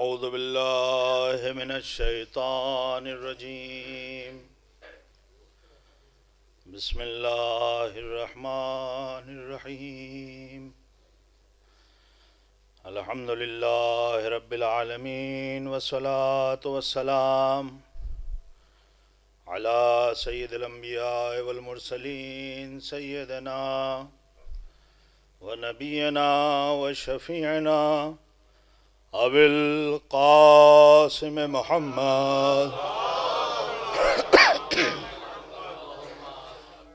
أعوذ بالله من الشيطان الرجيم بسم الله الرحمن الرحيم الحمد لله رب العالمين والصلاة والسلام على سيد الأنبياء والمرسلين سيدنا ونبينا وشفيعنا أبي القاسم محمد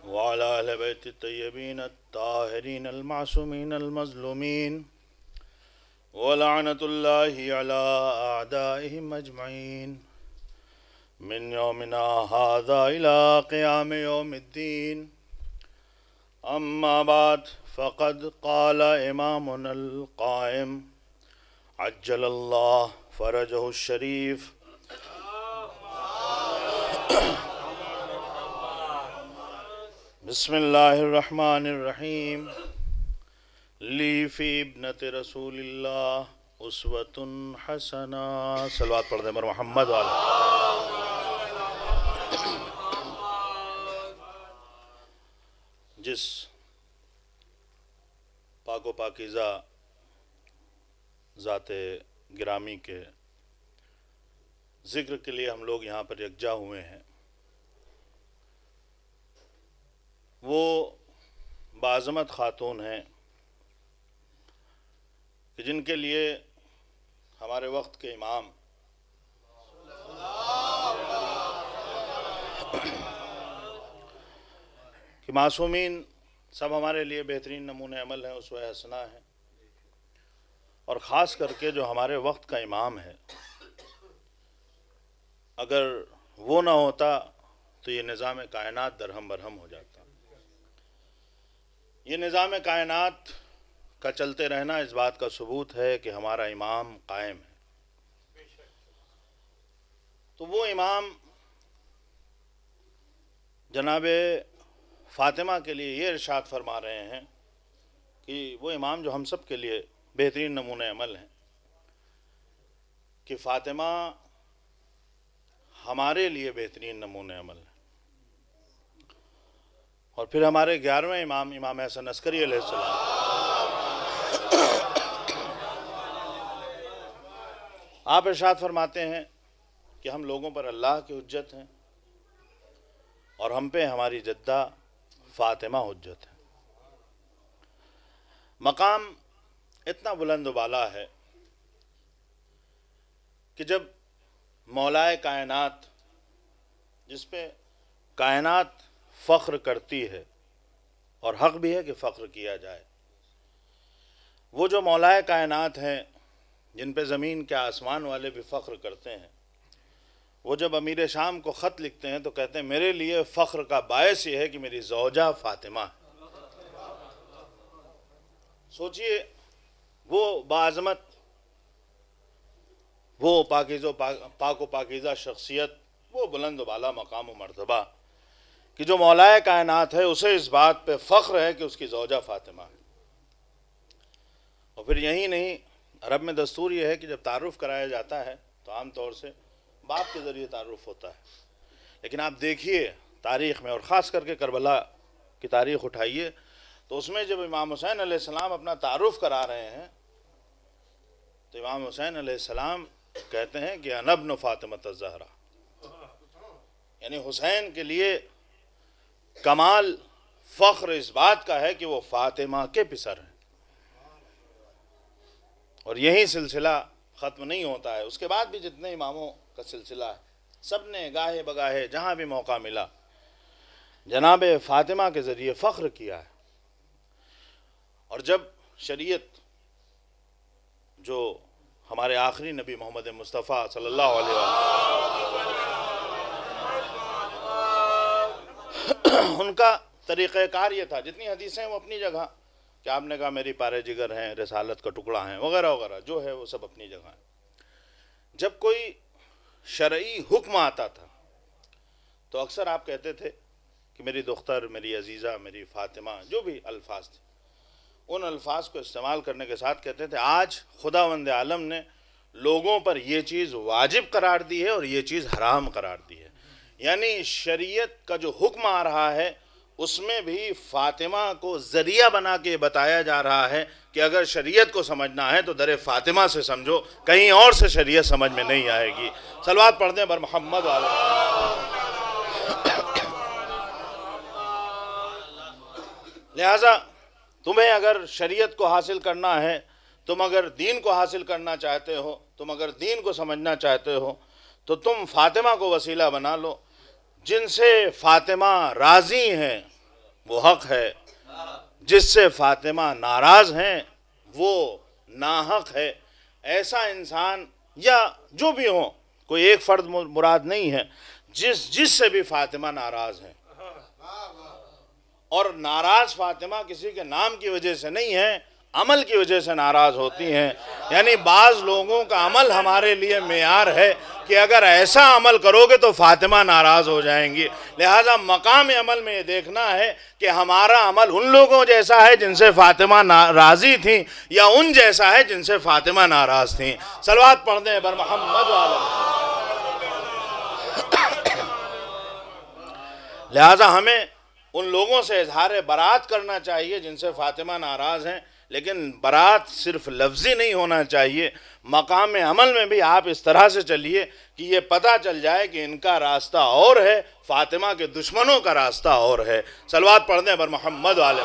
وعلى أهل بيت الطيبين الطاهرين المعصومين المظلومين ولعنة الله على أعدائهم أجمعين من يومنا هذا إلى قيام يوم الدين. أما بعد فقد قال إمامنا القائم عجل الله فرجه الشريف بسم الله الرحمن الرحيم لی فی ابنت رسول اللہ اسوۃ حسنہ. صلوات پڑھ دیں بر محمد والا. جس پاک و پاکیزہ ذات گرامی کے ذکر کے لیے ہم لوگ یہاں پر یکجا ہوئے ہیں، وہ باعظمت خاتون ہیں کہ جن کے لیے ہمارے وقت کے امام کہ معصومین سب ہمارے لیے بہترین نمونہ عمل ہیں، اسوہ حسنہ ہیں، اور خاص کر کے جو ہمارے وقت کا امام ہے، اگر وہ نہ ہوتا تو یہ نظام کائنات درہم برہم ہو جاتا. یہ نظام کائنات کا چلتے رہنا اس بات کا ثبوت ہے کہ ہمارا امام قائم ہے. تو وہ امام جناب فاطمہ کے لیے یہ ارشاد فرما رہے ہیں کہ وہ امام جو ہم سب کے لیے بہترین نمونہ عمل ہیں کہ فاطمہ ہمارے لیے بہترین نمونہ عمل ہے. اور پھر ہمارے 11ویں امام امام حسن عسکری علیہ السلام آپ ارشاد فرماتے ہیں کہ ہم لوگوں پر اللہ کی حجت ہیں اور ہم پہ ہماری جدہ فاطمہ حجت ہے. مقام اتنا بلند و بالا ہے کہ جب مولائے کائنات، جس پہ کائنات فخر کرتی ہے اور حق بھی ہے کہ فخر کیا جائے، وہ جو مولائے کائنات ہیں جن پہ زمین کے آسمان والے بھی فخر کرتے ہیں، وہ جب امیر شام کو خط لکھتے ہیں تو کہتے ہیں میرے لیے فخر کا باعث یہ ہے کہ میری زوجہ فاطمہ ہے. سوچئے وہ باعظمت، وہ پاک و پاکیزہ شخصیت، وہ بلند و بالا مقام و مرتبہ کہ جو مولائے کائنات ہے اسے اس بات پہ فخر ہے کہ اس کی زوجہ فاطمہ ہے. اور پھر یہی نہیں، عرب میں دستور یہ ہے کہ جب تعارف کرایا جاتا ہے تو عام طور سے باپ کے ذریعے تعارف ہوتا ہے، لیکن آپ دیکھیے تاریخ میں، اور خاص کر کے کربلا کی تاریخ اٹھائیے تو اس میں جب امام حسین علیہ السلام اپنا تعارف کرا رہے ہیں تو امام حسین علیہ السلام کہتے ہیں کہ انا ابن فاطمۃ الزہرا، یعنی حسین کے لیے کمال فخر اس بات کا ہے کہ وہ فاطمہ کے پسر ہیں. اور یہی سلسلہ ختم نہیں ہوتا ہے، اس کے بعد بھی جتنے اماموں کا سلسلہ ہے سب نے گاہے بگاہے جہاں بھی موقع ملا جناب فاطمہ کے ذریعے فخر کیا ہے. اور جب شریعت جو ہمارے آخری نبی محمد مصطفیٰ صلی اللہ علیہ وسلم ان کا طریقہ کار یہ تھا، جتنی حدیثیں وہ اپنی جگہ کہ آپ نے کہا میری پارے جگر ہیں، رسالت کا ٹکڑا ہیں، وغیرہ وغیرہ جو ہے وہ سب اپنی جگہ ہیں. جب کوئی شرعی حکم آتا تھا تو اکثر آپ کہتے تھے کہ میری دختر، میری عزیزہ، میری فاطمہ، جو بھی الفاظ تھے ان الفاظ کو استعمال کرنے کے ساتھ کہتے تھے آج خداوند عالم نے لوگوں پر یہ چیز واجب قرار دی ہے اور یہ چیز حرام قرار دی ہے. یعنی شریعت کا جو حکم آ رہا ہے اس میں بھی فاطمہ کو ذریعہ بنا کے بتایا جا رہا ہے کہ اگر شریعت کو سمجھنا ہے تو در فاطمہ سے سمجھو، کہیں اور سے شریعت سمجھ میں نہیں آئے گی. صلوات پڑھ دیں بر محمد والے. لہٰذا تمہیں اگر شریعت کو حاصل کرنا ہے، تم اگر دین کو حاصل کرنا چاہتے ہو، تم اگر دین کو سمجھنا چاہتے ہو تو تم فاطمہ کو وسیلہ بنا لو. جن سے فاطمہ راضی ہیں وہ حق ہے، جس سے فاطمہ ناراض ہیں وہ ناحق ہے. ایسا انسان یا جو بھی ہو، کوئی ایک فرد مراد نہیں ہے، جس سے بھی فاطمہ ناراض ہیں. اور ناراض فاطمہ کسی کے نام کی وجہ سے نہیں ہے، عمل کی وجہ سے ناراض ہوتی ہیں. یعنی بعض لوگوں کا عمل ہمارے لیے معیار ہے کہ اگر ایسا عمل کرو گے تو فاطمہ ناراض ہو جائیں گی. لہٰذا مقام عمل میں یہ دیکھنا ہے کہ ہمارا عمل ان لوگوں جیسا ہے جن سے فاطمہ راضی تھیں یا ان جیسا ہے جن سے فاطمہ ناراض تھیں. صلوات پڑھ دیں بر محمد والے. لہٰذا ہمیں ان لوگوں سے اظہار برات کرنا چاہیے جن سے فاطمہ ناراض ہیں، لیکن برات صرف لفظی نہیں ہونا چاہیے. مقام عمل میں بھی آپ اس طرح سے چلیے کہ یہ پتہ چل جائے کہ ان کا راستہ اور ہے، فاطمہ کے دشمنوں کا راستہ اور ہے. صلوات پڑھ دیں بر محمد والے.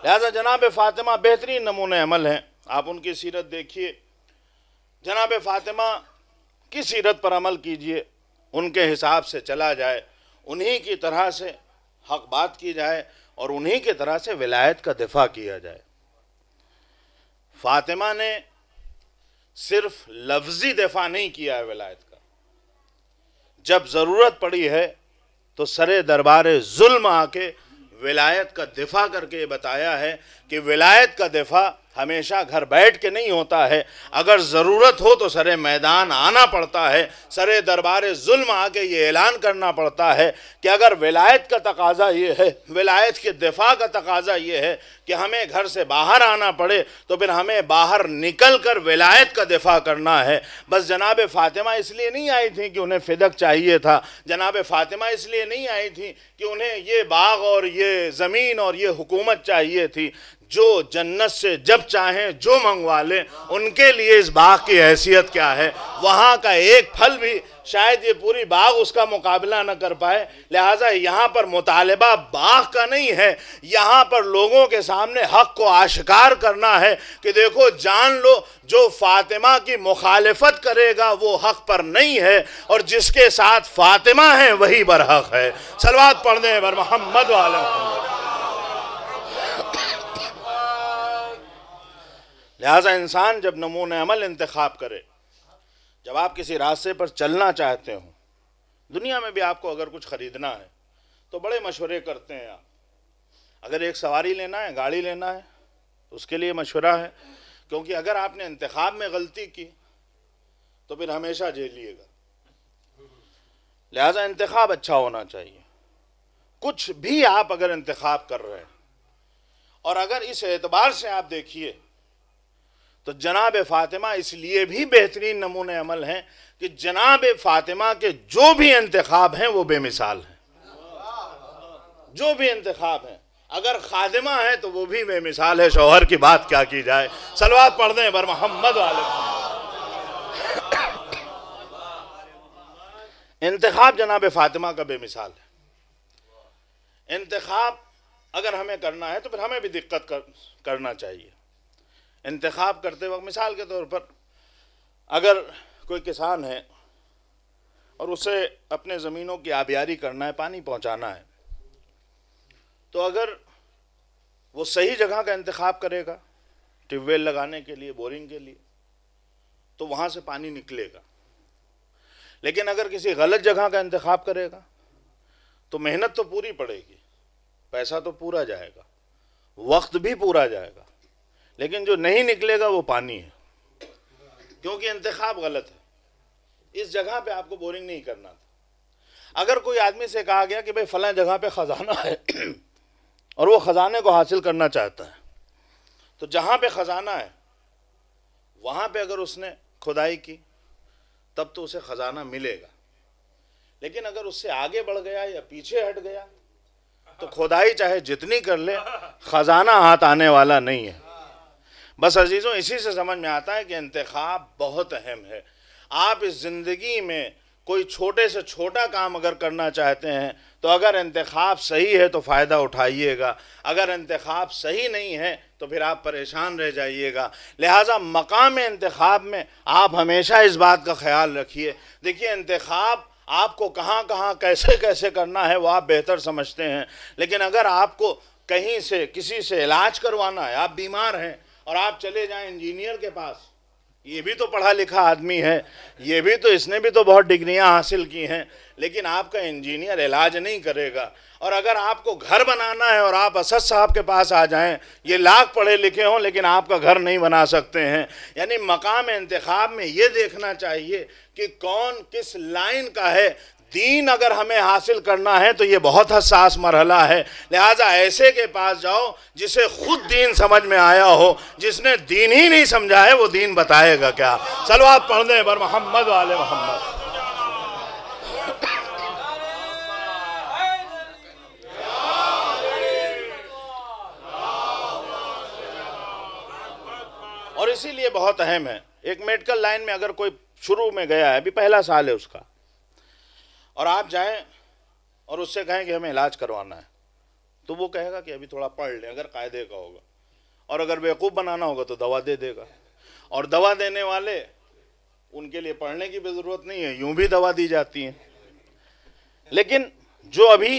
لہذا جناب فاطمہ بہترین نمونہ عمل ہیں. آپ ان کی سیرت دیکھیے، جناب فاطمہ کی سیرت پر عمل کیجئے، ان کے حساب سے چلا جائے، انہی کی طرح سے حق بات کی جائے اور انہی کی طرح سے ولایت کا دفاع کیا جائے. فاطمہ نے صرف لفظی دفاع نہیں کیا ہے ولایت کا، جب ضرورت پڑی ہے تو سر دربار ظلم آ کے ولایت کا دفاع کر کے بتایا ہے کہ ولایت کا دفاع ہمیشہ گھر بیٹھ کے نہیں ہوتا ہے. اگر ضرورت ہو تو سر میدان آنا پڑتا ہے، سر دربار ظلم آ کے یہ اعلان کرنا پڑتا ہے کہ اگر ولایت کا تقاضا یہ ہے، ولایت کے دفاع کا تقاضا یہ ہے کہ ہمیں گھر سے باہر آنا پڑے تو پھر ہمیں باہر نکل کر ولایت کا دفاع کرنا ہے. بس جناب فاطمہ اس لیے نہیں آئی تھیں کہ انہیں فدق چاہیے تھا، جناب فاطمہ اس لیے نہیں آئی تھیں کہ انہیں یہ باغ اور یہ زمین اور یہ حکومت چاہیے تھی. جو جنت سے جب چاہیں جو منگوا لیں، ان کے لیے اس باغ کی حیثیت کیا ہے؟ وہاں کا ایک پھل بھی شاید یہ پوری باغ اس کا مقابلہ نہ کر پائے. لہٰذا یہاں پر مطالبہ باغ کا نہیں ہے، یہاں پر لوگوں کے سامنے حق کو آشکار کرنا ہے کہ دیکھو جان لو جو فاطمہ کی مخالفت کرے گا وہ حق پر نہیں ہے اور جس کے ساتھ فاطمہ ہیں وہی برحق ہے. صلوات پڑھ دیں بر محمد والے. لہٰذا انسان جب نمونہ عمل انتخاب کرے، جب آپ کسی راستے پر چلنا چاہتے ہوں، دنیا میں بھی آپ کو اگر کچھ خریدنا ہے تو بڑے مشورے کرتے ہیں. آپ اگر ایک سواری لینا ہے، گاڑی لینا ہے تو اس کے لیے مشورہ ہے، کیونکہ اگر آپ نے انتخاب میں غلطی کی تو پھر ہمیشہ جھیلیے گا. لہٰذا انتخاب اچھا ہونا چاہیے. کچھ بھی آپ اگر انتخاب کر رہے ہیں اور اگر اس اعتبار سے آپ دیکھیے تو جناب فاطمہ اس لیے بھی بہترین نمونہ عمل ہیں کہ جناب فاطمہ کے جو بھی انتخاب ہیں وہ بے مثال ہیں. جو بھی انتخاب ہیں، اگر خادمہ ہے تو وہ بھی بے مثال ہے، شوہر کی بات کیا کی جائے. صلوات پڑھ دیں بر محمد والے. انتخاب جناب فاطمہ کا بے مثال ہے. انتخاب اگر ہمیں کرنا ہے تو پھر ہمیں بھی دقت کرنا چاہیے. انتخاب کرتے وقت مثال کے طور پر اگر کوئی کسان ہے اور اسے اپنے زمینوں کی آبیاری کرنا ہے، پانی پہنچانا ہے، تو اگر وہ صحیح جگہ کا انتخاب کرے گا ٹیوب ویل لگانے کے لیے، بورنگ کے لیے، تو وہاں سے پانی نکلے گا. لیکن اگر کسی غلط جگہ کا انتخاب کرے گا تو محنت تو پوری پڑے گی، پیسہ تو پورا جائے گا، وقت بھی پورا جائے گا، لیکن جو نہیں نکلے گا وہ پانی ہے، کیونکہ انتخاب غلط ہے. اس جگہ پہ آپ کو بورنگ نہیں کرنا تھا. اگر کوئی آدمی سے کہا گیا کہ بھئی فلاں جگہ پہ خزانہ ہے اور وہ خزانے کو حاصل کرنا چاہتا ہے تو جہاں پہ خزانہ ہے وہاں پہ اگر اس نے کھدائی کی تب تو اسے خزانہ ملے گا، لیکن اگر اس سے آگے بڑھ گیا یا پیچھے ہٹ گیا تو کھدائی چاہے جتنی کر لے خزانہ ہاتھ آنے والا نہیں ہے۔ بس عزیزوں، اسی سے سمجھ میں آتا ہے کہ انتخاب بہت اہم ہے۔ آپ اس زندگی میں کوئی چھوٹے سے چھوٹا کام اگر کرنا چاہتے ہیں تو اگر انتخاب صحیح ہے تو فائدہ اٹھائیے گا، اگر انتخاب صحیح نہیں ہے تو پھر آپ پریشان رہ جائیے گا۔ لہٰذا مقام انتخاب میں آپ ہمیشہ اس بات کا خیال رکھیے۔ دیکھیے، انتخاب آپ کو کہاں کہاں کیسے کیسے کرنا ہے وہ آپ بہتر سمجھتے ہیں، لیکن اگر آپ کو کہیں سے کسی سے علاج کروانا ہے، آپ بیمار ہیں اور آپ چلے جائیں انجینئر کے پاس، یہ بھی تو پڑھا لکھا آدمی ہے، یہ بھی تو اس نے بھی تو بہت ڈگریاں حاصل کی ہیں، لیکن آپ کا انجینئر علاج نہیں کرے گا۔ اور اگر آپ کو گھر بنانا ہے اور آپ اسد صاحب کے پاس آ جائیں، یہ لاکھ پڑھے لکھے ہوں لیکن آپ کا گھر نہیں بنا سکتے ہیں۔ یعنی مقام انتخاب میں یہ دیکھنا چاہیے کہ کون کس لائن کا ہے۔ دین اگر ہمیں حاصل کرنا ہے تو یہ بہت حساس مرحلہ ہے، لہٰذا ایسے کے پاس جاؤ جسے خود دین سمجھ میں آیا ہو، جس نے دین ہی نہیں سمجھا ہے وہ دین بتائے گا کیا۔ صلوات پڑھ دیں بر محمد و آل محمد۔ اور اسی لیے بہت اہم ہے، ایک میڈیکل لائن میں اگر کوئی شروع میں گیا ہے، ابھی پہلا سال ہے اس کا، اور آپ جائیں اور اس سے کہیں کہ ہمیں علاج کروانا ہے، تو وہ کہے گا کہ ابھی تھوڑا پڑھ لیں اگر قاعدے کا ہوگا، اور اگر بیوقوف بنانا ہوگا تو دوا دے دے گا۔ اور دوا دینے والے، ان کے لیے پڑھنے کی بھی ضرورت نہیں ہے، یوں بھی دوا دی جاتی ہیں۔ لیکن جو ابھی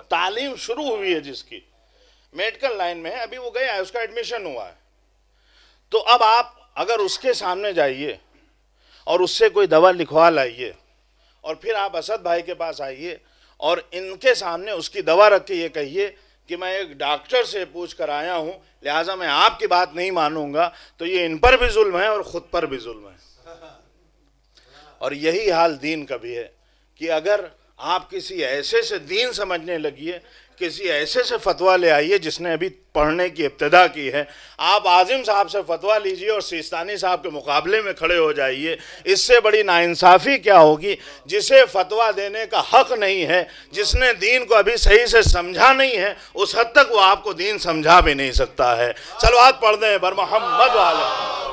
تعلیم شروع ہوئی ہے جس کی میڈیکل لائن میں ہے، ابھی وہ گیا ہے، اس کا ایڈمیشن ہوا ہے، تو اب آپ اگر اس کے سامنے جائیے اور اس سے کوئی دوا لکھوا لائیے، اور پھر آپ اسد بھائی کے پاس آئیے اور ان کے سامنے اس کی دوا رکھ کے یہ کہیے کہ میں ایک ڈاکٹر سے پوچھ کر آیا ہوں لہٰذا میں آپ کی بات نہیں مانوں گا، تو یہ ان پر بھی ظلم ہے اور خود پر بھی ظلم ہے۔ اور یہی حال دین کا بھی ہے کہ اگر آپ کسی ایسے سے دین سمجھنے لگیے، کسی ایسے سے فتویٰ لے آئیے جس نے ابھی پڑھنے کی ابتدا کی ہے، آپ عاظم صاحب سے فتویٰ لیجئے اور سیستانی صاحب کے مقابلے میں کھڑے ہو جائیے، اس سے بڑی ناانصافی کیا ہوگی؟ جسے فتویٰ دینے کا حق نہیں ہے، جس نے دین کو ابھی صحیح سے سمجھا نہیں ہے، اس حد تک وہ آپ کو دین سمجھا بھی نہیں سکتا ہے۔ صلوات پڑھ دیں بر محمد و آل محمد۔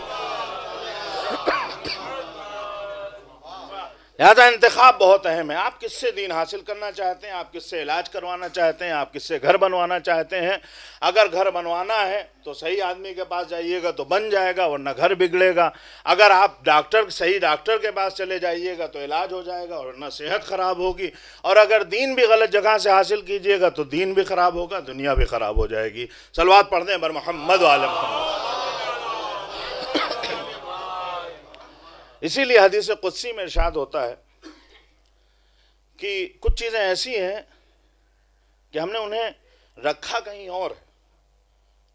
لہذا انتخاب بہت اہم ہے۔ آپ کس سے دین حاصل کرنا چاہتے ہیں، آپ کس سے علاج کروانا چاہتے ہیں، آپ کس سے گھر بنوانا چاہتے ہیں۔ اگر گھر بنوانا ہے تو صحیح آدمی کے پاس جائیے گا تو بن جائے گا، ورنہ گھر بگڑے گا۔ اگر آپ صحیح ڈاکٹر کے پاس چلے جائیے گا تو علاج ہو جائے گا، ورنہ صحت خراب ہوگی۔ اور اگر دین بھی غلط جگہ سے حاصل کیجئے گا تو دین بھی خراب ہوگا، دنیا بھی خراب ہو جائے گی۔ صلوات پڑھ دیں بر محمد و آل محمد۔ اسی لیے حدیث قدسی میں ارشاد ہوتا ہے کہ کچھ چیزیں ایسی ہیں کہ ہم نے انہیں رکھا کہیں اور ہے،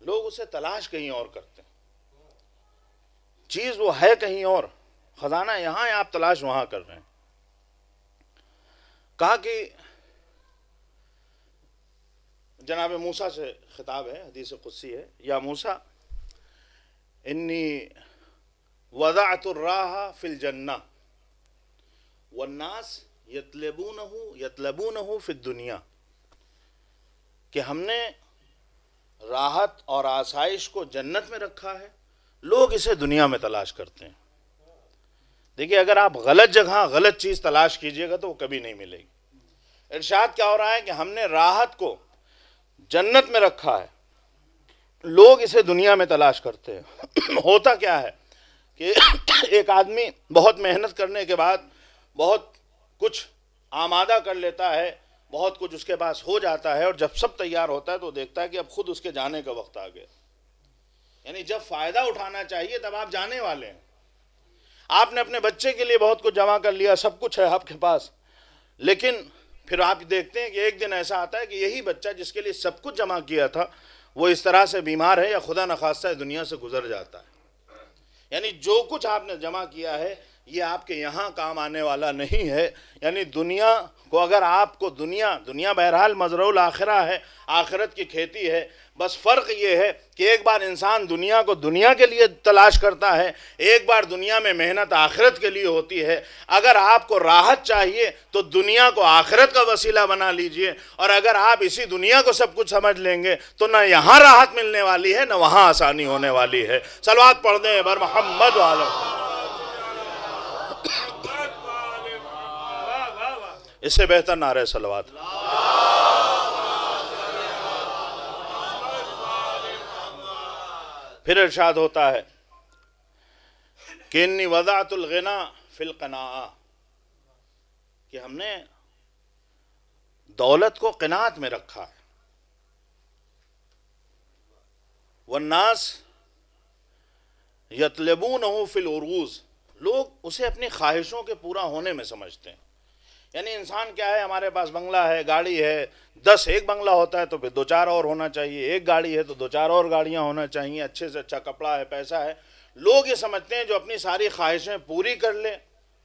لوگ اسے تلاش کہیں اور کرتے ہیں، چیز وہ ہے کہیں اور، خزانہ یہاں ہے، آپ تلاش وہاں کر رہے ہیں۔ کہا کہ جناب موسیٰ سے خطاب ہے، حدیث قدسی ہے، یا موسیٰ انی وضعت الراہ فی الجنہ والناس یطلبونہ فی الدنیا، کہ ہم نے راحت اور آسائش کو جنت میں رکھا ہے، لوگ اسے دنیا میں تلاش کرتے ہیں۔ دیکھیے، اگر آپ غلط جگہ غلط چیز تلاش کیجئے گا تو وہ کبھی نہیں ملے گی۔ ارشاد کیا ہو رہا ہے کہ ہم نے راحت کو جنت میں رکھا ہے، لوگ اسے دنیا میں تلاش کرتے ہیں۔ ہوتا کیا ہے کہ ایک آدمی بہت محنت کرنے کے بعد بہت کچھ آمادہ کر لیتا ہے، بہت کچھ اس کے پاس ہو جاتا ہے، اور جب سب تیار ہوتا ہے تو دیکھتا ہے کہ اب خود اس کے جانے کا وقت آ گیا۔ یعنی جب فائدہ اٹھانا چاہیے تب آپ جانے والے ہیں۔ آپ نے اپنے بچے کے لیے بہت کچھ جمع کر لیا، سب کچھ ہے آپ کے پاس، لیکن پھر آپ دیکھتے ہیں کہ ایک دن ایسا آتا ہے کہ یہی بچہ جس کے لیے سب کچھ جمع کیا تھا وہ اس طرح سے بیمار ہے یا خدا نخواستہ دنیا سے گزر جاتا ہے۔ یعنی جو کچھ آپ نے جمع کیا ہے یہ آپ کے یہاں کام آنے والا نہیں ہے. یعنی دنیا کو اگر آپ کو دنیا بہرحال مزرع الآخرہ ہے، آخرت کی کھیتی ہے. بس فرق یہ ہے کہ ایک بار انسان دنیا کو دنیا کے لیے تلاش کرتا ہے، ایک بار دنیا میں محنت آخرت کے لیے ہوتی ہے. اگر آپ کو راحت چاہیے تو دنیا کو آخرت کا وسیلہ بنا لیجئے، اور اگر آپ اسی دنیا کو سب کچھ سمجھ لیں گے تو نہ یہاں راحت ملنے والی ہے نہ وہاں آسانی ہونے والی ہے. صلوات پڑھ دیں بر محمد وعلیہ. اس سے بہتر نعرہ صلوات. پھر ارشاد ہوتا ہے کہ انی وضعت الغنا فی القناعہ، کہ ہم نے دولت کو قناعت میں رکھا ہے. والناس یطلبونہ فی العروض، لوگ اسے اپنی خواہشوں کے پورا ہونے میں سمجھتے ہیں. یعنی انسان کیا ہے، ہمارے پاس بنگلہ ہے، گاڑی ہے، 10 ایک بنگلہ ہوتا ہے تو پھر 2-4 اور ہونا چاہیے، ایک گاڑی ہے تو 2-4 اور گاڑیاں ہونا چاہیے، اچھے سے اچھا کپڑا ہے، پیسہ ہے. لوگ یہ سمجھتے ہیں جو اپنی ساری خواہشیں پوری کر لے،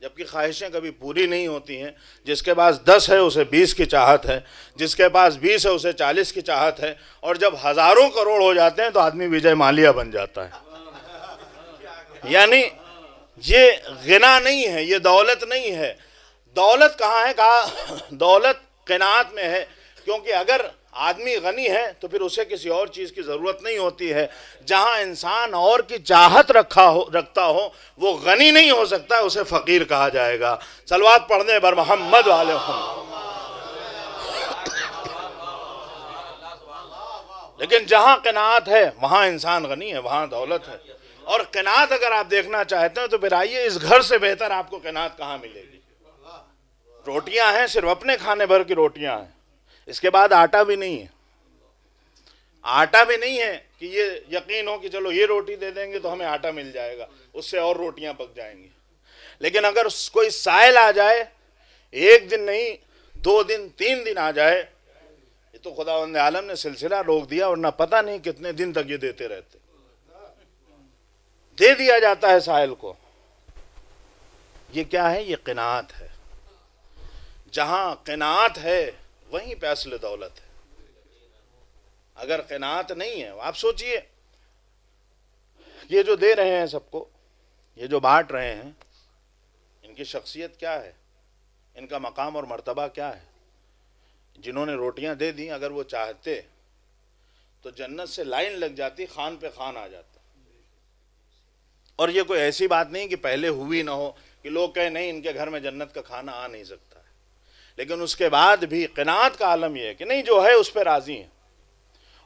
جبکہ خواہشیں کبھی پوری نہیں ہوتی ہیں. جس کے پاس 10 ہے اسے 20 کی چاہت ہے، جس کے پاس 20 ہے اسے 40 کی چاہت ہے، اور جب ہزاروں کروڑ ہو جاتے ہیں تو آدمی وجے مالیہ بن جاتا ہے. یعنی یہ غنا نہیں ہے، یہ دولت نہیں ہے. دولت کہاں ہے؟ کہا دولت قناعت میں ہے. کیونکہ اگر آدمی غنی ہے تو پھر اسے کسی اور چیز کی ضرورت نہیں ہوتی ہے. جہاں انسان اور کی چاہت رکھتا ہو وہ غنی نہیں ہو سکتا، اسے فقیر کہا جائے گا. صلوات پڑھنے بر محمد وعلیہ محمد. لیکن جہاں قناعت ہے وہاں انسان غنی ہے، وہاں دولت ہے. اور قناعت اگر آپ دیکھنا چاہتے ہیں تو پھر آئیے، اس گھر سے بہتر آپ کو قناعت کہاں ملے گی؟ روٹیاں ہیں، صرف اپنے کھانے بھر کی روٹیاں ہیں. اس کے بعد آٹا بھی نہیں ہے. آٹا بھی نہیں ہے کہ یہ یقین ہو کہ چلو یہ روٹی دے دیں گے تو ہمیں آٹا مل جائے گا، اس سے اور روٹیاں پک جائیں گی. لیکن اگر کوئی سائل آ جائے، 1 دن نہیں 2 دن 3 دن آ جائے، یہ تو خداوند عالم نے سلسلہ روک دیا، ورنہ پتہ نہیں کتنے دن تک یہ دیتے رہتے. دے دیا جاتا ہے سائل کو. یہ کیا ہے؟ یہ قناعت ہے. جہاں قناعت ہے وہیں پہ اصل دولت ہے. اگر قناعت نہیں ہے، آپ سوچئے یہ جو دے رہے ہیں سب کو، یہ جو بانٹ رہے ہیں، ان کی شخصیت کیا ہے؟ ان کا مقام اور مرتبہ کیا ہے؟ جنہوں نے روٹیاں دے دیں، اگر وہ چاہتے تو جنت سے لائن لگ جاتی، خان پہ خان آ جاتا. اور یہ کوئی ایسی بات نہیں کہ پہلے ہوئی نہ ہو کہ لوگ کہیں نہیں ان کے گھر میں جنت کا کھانا آ نہیں سکتا ہے. لیکن اس کے بعد بھی قناعت کا عالم یہ ہے کہ نہیں، جو ہے اس پہ راضی ہیں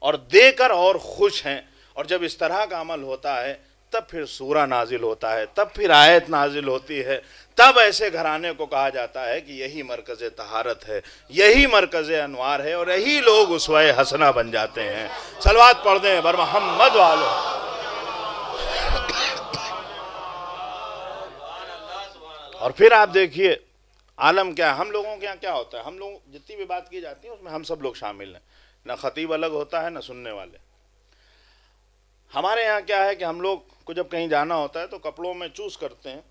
اور دے کر اور خوش ہیں. اور جب اس طرح کا عمل ہوتا ہے تب پھر سورہ نازل ہوتا ہے، تب پھر آیت نازل ہوتی ہے. تب ایسے گھرانے کو کہا جاتا ہے کہ یہی مرکز طہارت ہے، یہی مرکز انوار ہے، اور یہی لوگ اسوہ حسنہ بن جاتے ہیں. صلوات پڑھ دیں بر محمد والو. اور پھر آپ دیکھیے عالم کیا ہے. ہم لوگوں کے یہاں کیا ہوتا ہے؟ ہم لوگ جتنی بھی بات کی جاتی ہے اس میں ہم سب لوگ شامل ہیں، نہ خطیب الگ ہوتا ہے نہ سننے والے. ہمارے یہاں کیا ہے کہ ہم لوگ کو جب کہیں جانا ہوتا ہے تو کپڑوں میں چوز کرتے ہیں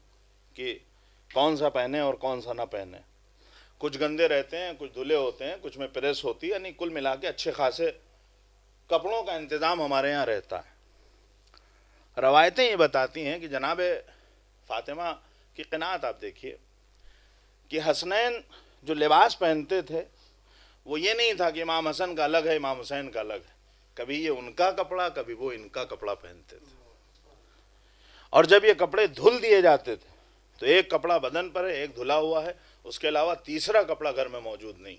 کہ کون سا پہنے اور کون سا نہ پہنے. کچھ گندے رہتے ہیں، کچھ دھلے ہوتے ہیں، کچھ میں پریس ہوتی ہے. یعنی کل ملا کے اچھے خاصے کپڑوں کا انتظام ہمارے یہاں رہتا ہے. روایتیں یہ بتاتی ہیں کہ جناب فاطمہ کی قناعت آپ دیکھیے کہ حسنین جو لباس پہنتے تھے وہ یہ نہیں تھا کہ امام حسن کا الگ ہے امام حسین کا الگ ہے. کبھی یہ ان کا کپڑا، کبھی وہ ان کا کپڑا پہنتے تھے. اور جب یہ کپڑے دھل دیے جاتے تھے تو ایک کپڑا بدن پر ہے، ایک دھلا ہوا ہے، اس کے علاوہ تیسرا کپڑا گھر میں موجود نہیں.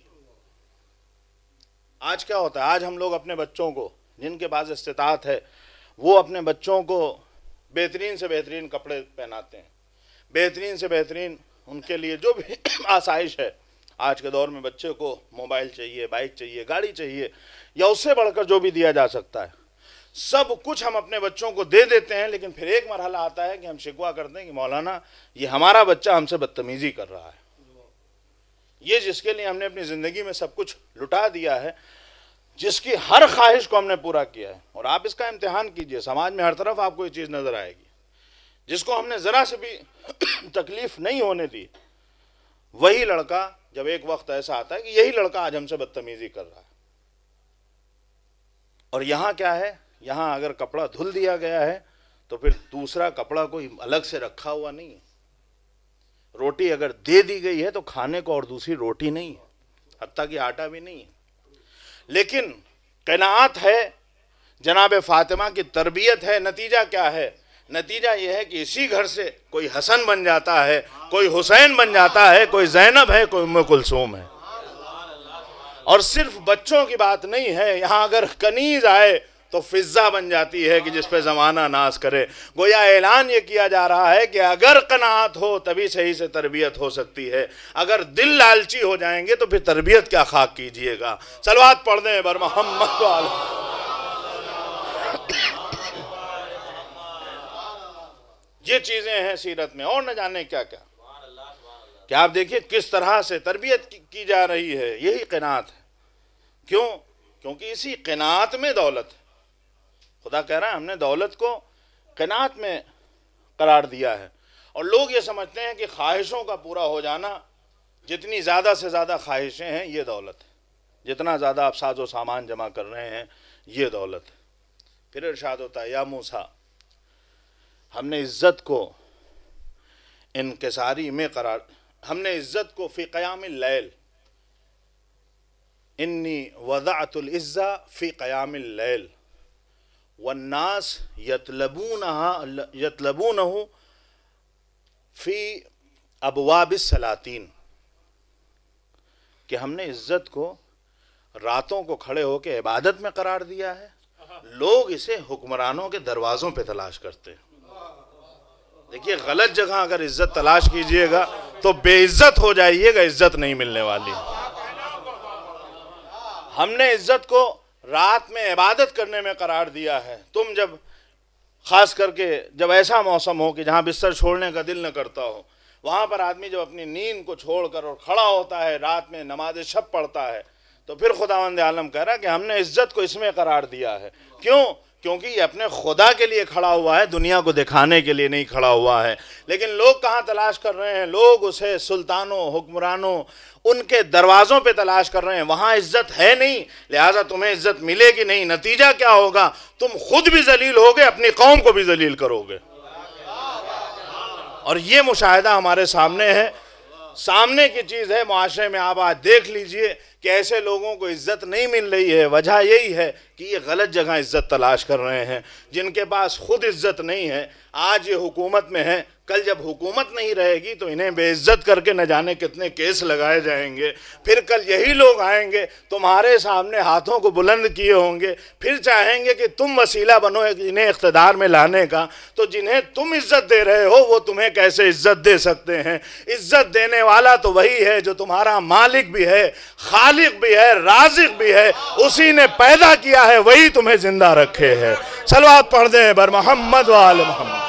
آج کیا ہوتا ہے؟ آج ہم لوگ اپنے بچوں کو، جن کے پاس استطاعت ہے، وہ اپنے بچوں کو بہترین سے بہترین کپڑے پہناتے ہیں، بہترین سے بہترین ان کے لیے جو بھی آسائش ہے. آج کے دور میں بچے کو موبائل چاہیے، بائک چاہیے، گاڑی چاہیے، یا اس سے بڑھ کر جو بھی دیا جا سکتا ہے، سب کچھ ہم اپنے بچوں کو دے دیتے ہیں. لیکن پھر ایک مرحلہ آتا ہے کہ ہم شکوہ کرتے ہیں کہ مولانا یہ ہمارا بچہ ہم سے بدتمیزی کر رہا ہے. یہ جس کے لیے ہم نے اپنی زندگی میں سب کچھ لٹا دیا ہے، جس کی ہر خواہش کو ہم نے پورا کیا ہے. اور آپ اس کا امتحان کیجئے، سماج میں ہر طرف آپ کو یہ چیز نظر آئے گی. جس کو ہم نے ذرا سے بھی تکلیف نہیں ہونے دی، وہی لڑکا جب ایک وقت ایسا آتا ہے کہ یہی لڑکا آج ہم سے بدتمیزی کر رہا ہے۔ اور یہاں کیا ہے، یہاں اگر کپڑا دھل دیا گیا ہے تو پھر دوسرا کپڑا کوئی الگ سے رکھا ہوا نہیں ہے۔ روٹی اگر دے دی گئی ہے تو کھانے کو اور دوسری روٹی نہیں ہے، حتیٰ کہ آٹا بھی نہیں ہے۔ لیکن قناعت ہے، جناب فاطمہ کی تربیت ہے۔ نتیجہ کیا ہے؟ نتیجہ یہ ہے کہ اسی گھر سے کوئی حسن بن جاتا ہے، کوئی حسین بن جاتا ہے، کوئی زینب ہے، کوئی ام کلثوم ہے۔ اور صرف بچوں کی بات نہیں ہے، یہاں اگر کنیز آئے تو فضہ بن جاتی ہے کہ جس پہ زمانہ ناز کرے۔ گویا اعلان یہ کیا جا رہا ہے کہ اگر قناعت ہو تبھی صحیح سے تربیت ہو سکتی ہے، اگر دل لالچی ہو جائیں گے تو پھر تربیت کیا خاک کیجئے گا۔ صلوات پڑھ دیں بر محمد وعلی۔ یہ چیزیں ہیں سیرت میں، اور نہ جانے کیا کیا کہ آپ دیکھیے کس طرح سے تربیت کی جا رہی ہے۔ یہی قناعت ہے۔ کیوں؟ کیونکہ اسی قناعت میں دولت ہے۔ خدا کہہ رہا ہے ہم نے دولت کو قناعت میں قرار دیا ہے، اور لوگ یہ سمجھتے ہیں کہ خواہشوں کا پورا ہو جانا، جتنی زیادہ سے زیادہ خواہشیں ہیں یہ دولت ہے، جتنا زیادہ آپ ساز و سامان جمع کر رہے ہیں یہ دولت ہے۔ پھر ارشاد ہوتا ہے یا موسیٰ، ہم نے عزت کو انکساری میں قرار، ہم نے عزت کو فی قیام اللیل، انی وضعت العزہ فی قیام اللیل والناس یطلبونہ فی ابواب السلاطین، کہ ہم نے عزت کو راتوں کو کھڑے ہو کے عبادت میں قرار دیا ہے، لوگ اسے حکمرانوں کے دروازوں پہ تلاش کرتے ہیں۔ دیکھیے غلط جگہ اگر عزت تلاش کیجئے گا تو بے عزت ہو جائیے گا، عزت نہیں ملنے والی۔ ہم نے عزت کو رات میں عبادت کرنے میں قرار دیا ہے۔ تم جب خاص کر کے جب ایسا موسم ہو کہ جہاں بستر چھوڑنے کا دل نہ کرتا ہو، وہاں پر آدمی جب اپنی نیند کو چھوڑ کر اور کھڑا ہوتا ہے، رات میں نماز شب پڑھتا ہے، تو پھر خداوند عالم کہہ رہا کہ ہم نے عزت کو اس میں قرار دیا ہے۔ کیوں؟ کیونکہ یہ اپنے خدا کے لیے کھڑا ہوا ہے، دنیا کو دکھانے کے لیے نہیں کھڑا ہوا ہے۔ لیکن لوگ کہاں تلاش کر رہے ہیں؟ لوگ اسے سلطانوں، حکمرانوں، ان کے دروازوں پہ تلاش کر رہے ہیں۔ وہاں عزت ہے نہیں، لہٰذا تمہیں عزت ملے گی نہیں۔ نتیجہ کیا ہوگا؟ تم خود بھی ذلیل ہوگے، اپنی قوم کو بھی ذلیل کرو گے۔ اور یہ مشاہدہ ہمارے سامنے ہے، سامنے کی چیز ہے معاشرے میں۔ آپ آج دیکھ لیجئے کہ ایسے لوگوں کو عزت نہیں مل رہی ہے، وجہ یہی ہے کہ یہ غلط جگہ عزت تلاش کر رہے ہیں۔ جن کے پاس خود عزت نہیں ہے، آج یہ حکومت میں ہے، کل جب حکومت نہیں رہے گی تو انہیں بے عزت کر کے نہ جانے کتنے کیس لگائے جائیں گے۔ پھر کل یہی لوگ آئیں گے، تمہارے سامنے ہاتھوں کو بلند کیے ہوں گے، پھر چاہیں گے کہ تم وسیلہ بنو انہیں اقتدار میں لانے کا۔ تو جنہیں تم عزت دے رہے ہو وہ تمہیں کیسے عزت دے سکتے ہیں؟ عزت دینے والا تو وہی ہے جو تمہارا مالک بھی ہے، خالق بھی ہے، رازق بھی ہے، اسی نے پیدا کیا ہے، وہی تمہیں زندہ رکھے ہے۔ صلوات پڑھ دیں بر محمد وآل محمد۔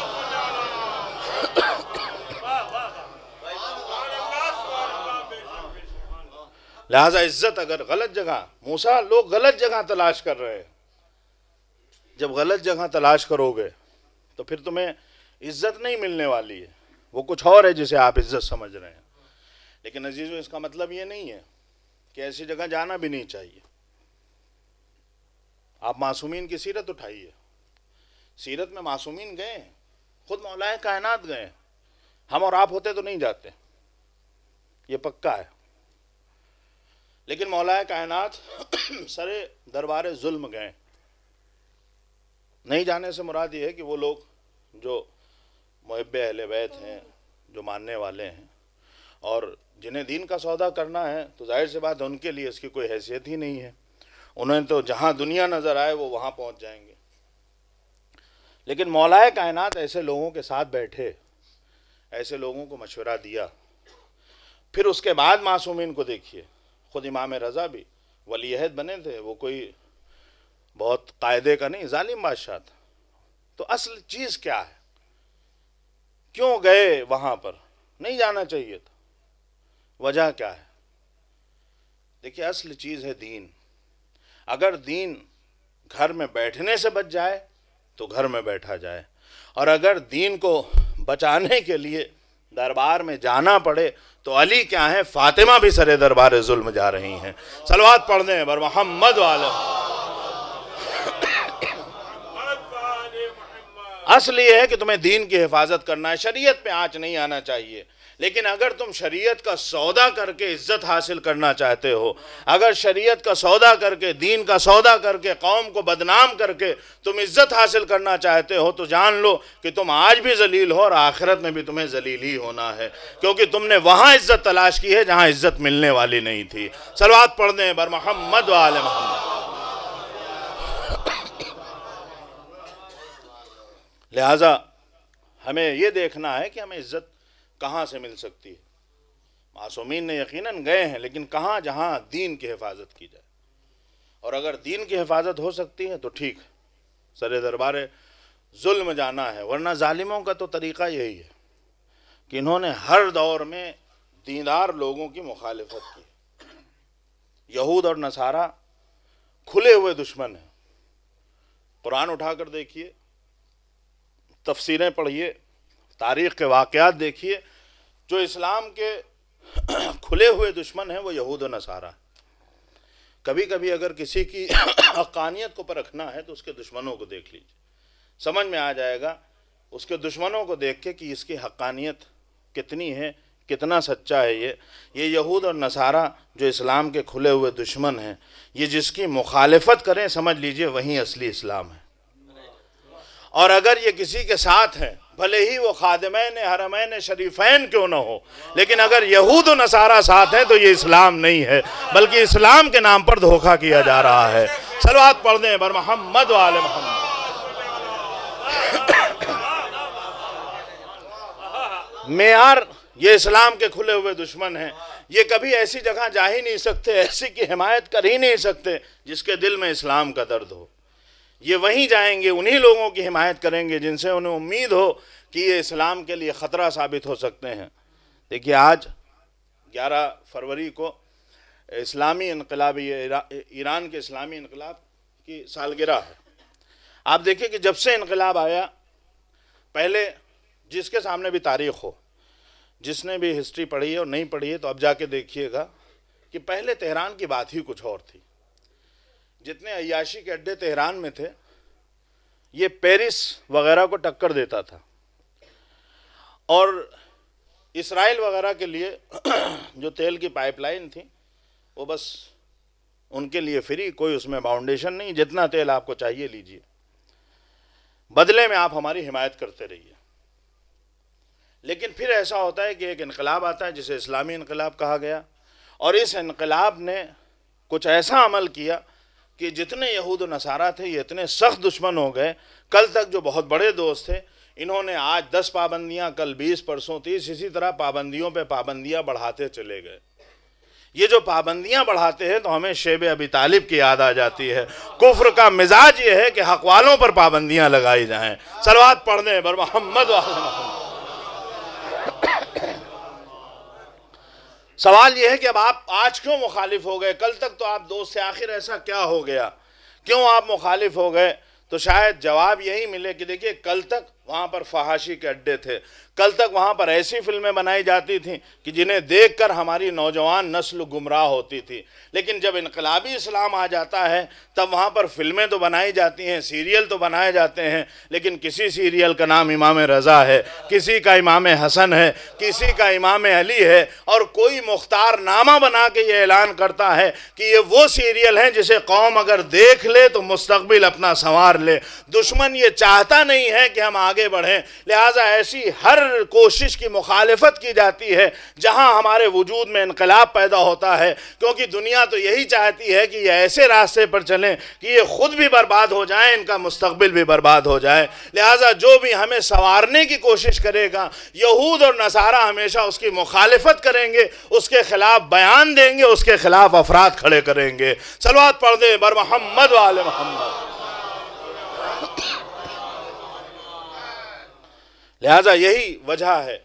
لہذا عزت اگر غلط جگہ، موسیٰ لوگ غلط جگہ تلاش کر رہے ہیں۔ جب غلط جگہ تلاش کرو گے تو پھر تمہیں عزت نہیں ملنے والی ہے، وہ کچھ اور ہے جسے آپ عزت سمجھ رہے ہیں۔ لیکن عزیزو اس کا مطلب یہ نہیں ہے کہ ایسی جگہ جانا بھی نہیں چاہیے۔ آپ معصومین کی سیرت اٹھائیے، سیرت میں معصومین گئے ہیں، خود مولا کائنات گئے ہیں۔ ہم اور آپ ہوتے تو نہیں جاتے، یہ پکا ہے۔ لیکن مولا کائنات سرے دربار ظلم گئے۔ نہیں جانے سے مراد یہ ہے کہ وہ لوگ جو محب اہل بیت ہیں، جو ماننے والے ہیں اور جنہیں دین کا سودا کرنا ہے، تو ظاہر سی بات ان کے لیے اس کی کوئی حیثیت ہی نہیں ہے۔ انہیں تو جہاں دنیا نظر آئے وہ وہاں پہنچ جائیں گے۔ لیکن مولا کائنات ایسے لوگوں کے ساتھ بیٹھے، ایسے لوگوں کو مشورہ دیا۔ پھر اس کے بعد معصومین کو دیکھیے، خود امام رضا بھی ولی عہد بنے تھے، وہ کوئی بہت قاعدے کا نہیں، ظالم بادشاہ تھا۔ تو اصل چیز کیا ہے؟ کیوں گئے وہاں پر؟ نہیں جانا چاہیے تھا۔ وجہ کیا ہے؟ دیکھیے اصل چیز ہے دین۔ اگر دین گھر میں بیٹھنے سے بچ جائے تو گھر میں بیٹھا جائے، اور اگر دین کو بچانے کے لیے دربار میں جانا پڑے تو علی کیا ہیں، فاطمہ بھی سرے دربار ظلم جا رہی ہیں۔ صلوات پڑھ دیں بر محمد والے۔ اصل یہ ہے کہ تمہیں دین کی حفاظت کرنا ہے، شریعت پہ آنچ نہیں آنا چاہیے، لیکن اگر تم شریعت کا سودا کر کے عزت حاصل کرنا چاہتے ہو، اگر شریعت کا سودا کر کے، دین کا سودا کر کے، قوم کو بدنام کر کے تم عزت حاصل کرنا چاہتے ہو، تو جان لو کہ تم آج بھی ذلیل ہو اور آخرت میں بھی تمہیں ذلیل ہی ہونا ہے، کیونکہ تم نے وہاں عزت تلاش کی ہے جہاں عزت ملنے والی نہیں تھی۔ صلوات پڑھ دیں بر محمد و آل محمد۔ لہٰذا ہمیں یہ دیکھنا ہے کہ ہمیں عزت کہاں سے مل سکتی ہے۔ معصومین نے یقیناً گئے ہیں، لیکن کہاں، جہاں دین کی حفاظت کی جائے، اور اگر دین کی حفاظت ہو سکتی ہے تو ٹھیک ہے، سر دربار ظلم جانا ہے، ورنہ ظالموں کا تو طریقہ یہی ہے کہ انہوں نے ہر دور میں دیندار لوگوں کی مخالفت کی۔ یہود اور نصارہ کھلے ہوئے دشمن ہیں۔ قرآن اٹھا کر دیکھیے، تفسیریں پڑھیے، تاریخ کے واقعات دیکھیے، جو اسلام کے کھلے ہوئے دشمن ہیں وہ یہود و نصارہ۔ کبھی کبھی اگر کسی کی حقانیت کو پرکھنا ہے تو اس کے دشمنوں کو دیکھ لیجیے، سمجھ میں آ جائے گا اس کے دشمنوں کو دیکھ کے کہ اس کی حقانیت کتنی ہے، کتنا سچا ہے۔ یہ یہود اور نصارہ جو اسلام کے کھلے ہوئے دشمن ہیں، یہ جس کی مخالفت کریں سمجھ لیجیے وہیں اصلی اسلام ہے۔ اور اگر یہ کسی کے ساتھ ہیں، بھلے ہی وہ خادمین حرمین شریفین کیوں نہ ہو، لیکن اگر یہود و نصارہ ساتھ ہیں تو یہ اسلام نہیں ہے، بلکہ اسلام کے نام پر دھوکہ کیا جا رہا ہے۔ صلوات پڑھ دیں بر محمد و آل محمد۔ معیار، یہ اسلام کے کھلے ہوئے دشمن ہیں، یہ کبھی ایسی جگہ جا ہی نہیں سکتے، ایسی کی حمایت کر ہی نہیں سکتے جس کے دل میں اسلام کا درد ہو۔ یہ وہیں جائیں گے، انہی لوگوں کی حمایت کریں گے جن سے انہیں امید ہو کہ یہ اسلام کے لیے خطرہ ثابت ہو سکتے ہیں۔ دیکھیے آج 11 فروری کو اسلامی انقلاب، ایران کے اسلامی انقلاب کی سالگرہ ہے۔ آپ دیکھیں کہ جب سے انقلاب آیا، پہلے جس کے سامنے بھی تاریخ ہو، جس نے بھی ہسٹری پڑھی ہے اور نہیں پڑھی ہے تو اب جا کے دیکھیے گا کہ پہلے تہران کی بات ہی کچھ اور تھی۔ جتنے عیاشی کے اڈے تہران میں تھے، یہ پیرس وغیرہ کو ٹکر دیتا تھا، اور اسرائیل وغیرہ کے لیے جو تیل کی پائپ لائن تھی وہ بس ان کے لیے فری، کوئی اس میں باؤنڈیشن نہیں، جتنا تیل آپ کو چاہیے لیجئے، بدلے میں آپ ہماری حمایت کرتے رہیے۔ لیکن پھر ایسا ہوتا ہے کہ ایک انقلاب آتا ہے جسے اسلامی انقلاب کہا گیا، اور اس انقلاب نے کچھ ایسا عمل کیا کہ جتنے یہود و نصارہ تھے یہ اتنے سخت دشمن ہو گئے۔ کل تک جو بہت بڑے دوست تھے، انہوں نے آج 10 پابندیاں، کل 20، پرسوں 30، اسی طرح پابندیوں پہ پابندیاں بڑھاتے چلے گئے۔ یہ جو پابندیاں بڑھاتے ہیں تو ہمیں شیب ابی طالب کی یاد آ جاتی ہے۔ کفر کا مزاج یہ ہے کہ حق والوں پر پابندیاں لگائی جائیں۔ صلوات پڑھ دیں بر محمد و آل محمد۔ سوال یہ ہے کہ اب آپ آج کیوں مخالف ہو گئے؟ کل تک تو آپ دوست سے، آخر ایسا کیا ہو گیا؟ کیوں آپ مخالف ہو گئے؟ تو شاید جواب یہی ملے کہ دیکھیے کل تک وہاں پر فحاشی کے اڈے تھے، کل تک وہاں پر ایسی فلمیں بنائی جاتی تھیں کہ جنہیں دیکھ کر ہماری نوجوان نسل گمراہ ہوتی تھی، لیکن جب انقلابی اسلام آ جاتا ہے تب وہاں پر فلمیں تو بنائی جاتی ہیں، سیریل تو بنائے جاتے ہیں، لیکن کسی سیریل کا نام امام رضا ہے، کسی کا امام حسن ہے، کسی کا امام علی ہے، اور کوئی مختار نامہ بنا کے یہ اعلان کرتا ہے کہ یہ وہ سیریل ہیں جسے قوم اگر دیکھ لے تو مستقبل اپنا سنوار لے۔ دشمن یہ چاہتا نہیں ہے کہ ہم آگے بڑھیں، لہٰذا ایسی ہر کوشش کی مخالفت کی جاتی ہے جہاں ہمارے وجود میں انقلاب پیدا ہوتا ہے، کیونکہ دنیا تو یہی چاہتی ہے کہ یہ ایسے راستے پر چلیں کہ یہ خود بھی برباد ہو جائیں، ان کا مستقبل بھی برباد ہو جائے۔ لہٰذا جو بھی ہمیں سنوارنے کی کوشش کرے گا، یہود اور نصارہ ہمیشہ اس کی مخالفت کریں گے، اس کے خلاف بیان دیں گے، اس کے خلاف افراد کھڑے کریں گے۔ صلوات پڑھ دیں بر محمد و آل محمد۔ لہٰذا یہی وجہ ہے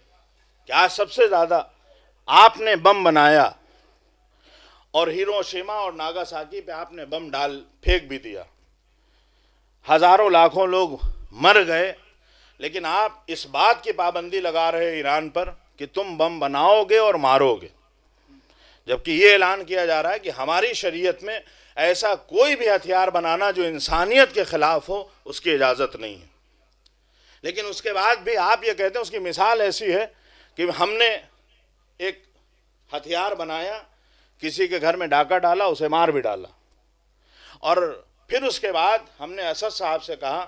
کہ آج سب سے زیادہ آپ نے بم بنایا، اور ہیروشیما اور ناگاساکی پہ آپ نے بم ڈال پھینک بھی دیا، ہزاروں لاکھوں لوگ مر گئے، لیکن آپ اس بات کی پابندی لگا رہے ایران پر کہ تم بم بناؤ گے اور مارو گے، جبکہ یہ اعلان کیا جا رہا ہے کہ ہماری شریعت میں ایسا کوئی بھی ہتھیار بنانا جو انسانیت کے خلاف ہو اس کی اجازت نہیں ہے۔ لیکن اس کے بعد بھی آپ یہ کہتے ہیں، اس کی مثال ایسی ہے کہ ہم نے ایک ہتھیار بنایا، کسی کے گھر میں ڈاکہ ڈالا، اسے مار بھی ڈالا، اور پھر اس کے بعد ہم نے اسد صاحب سے کہا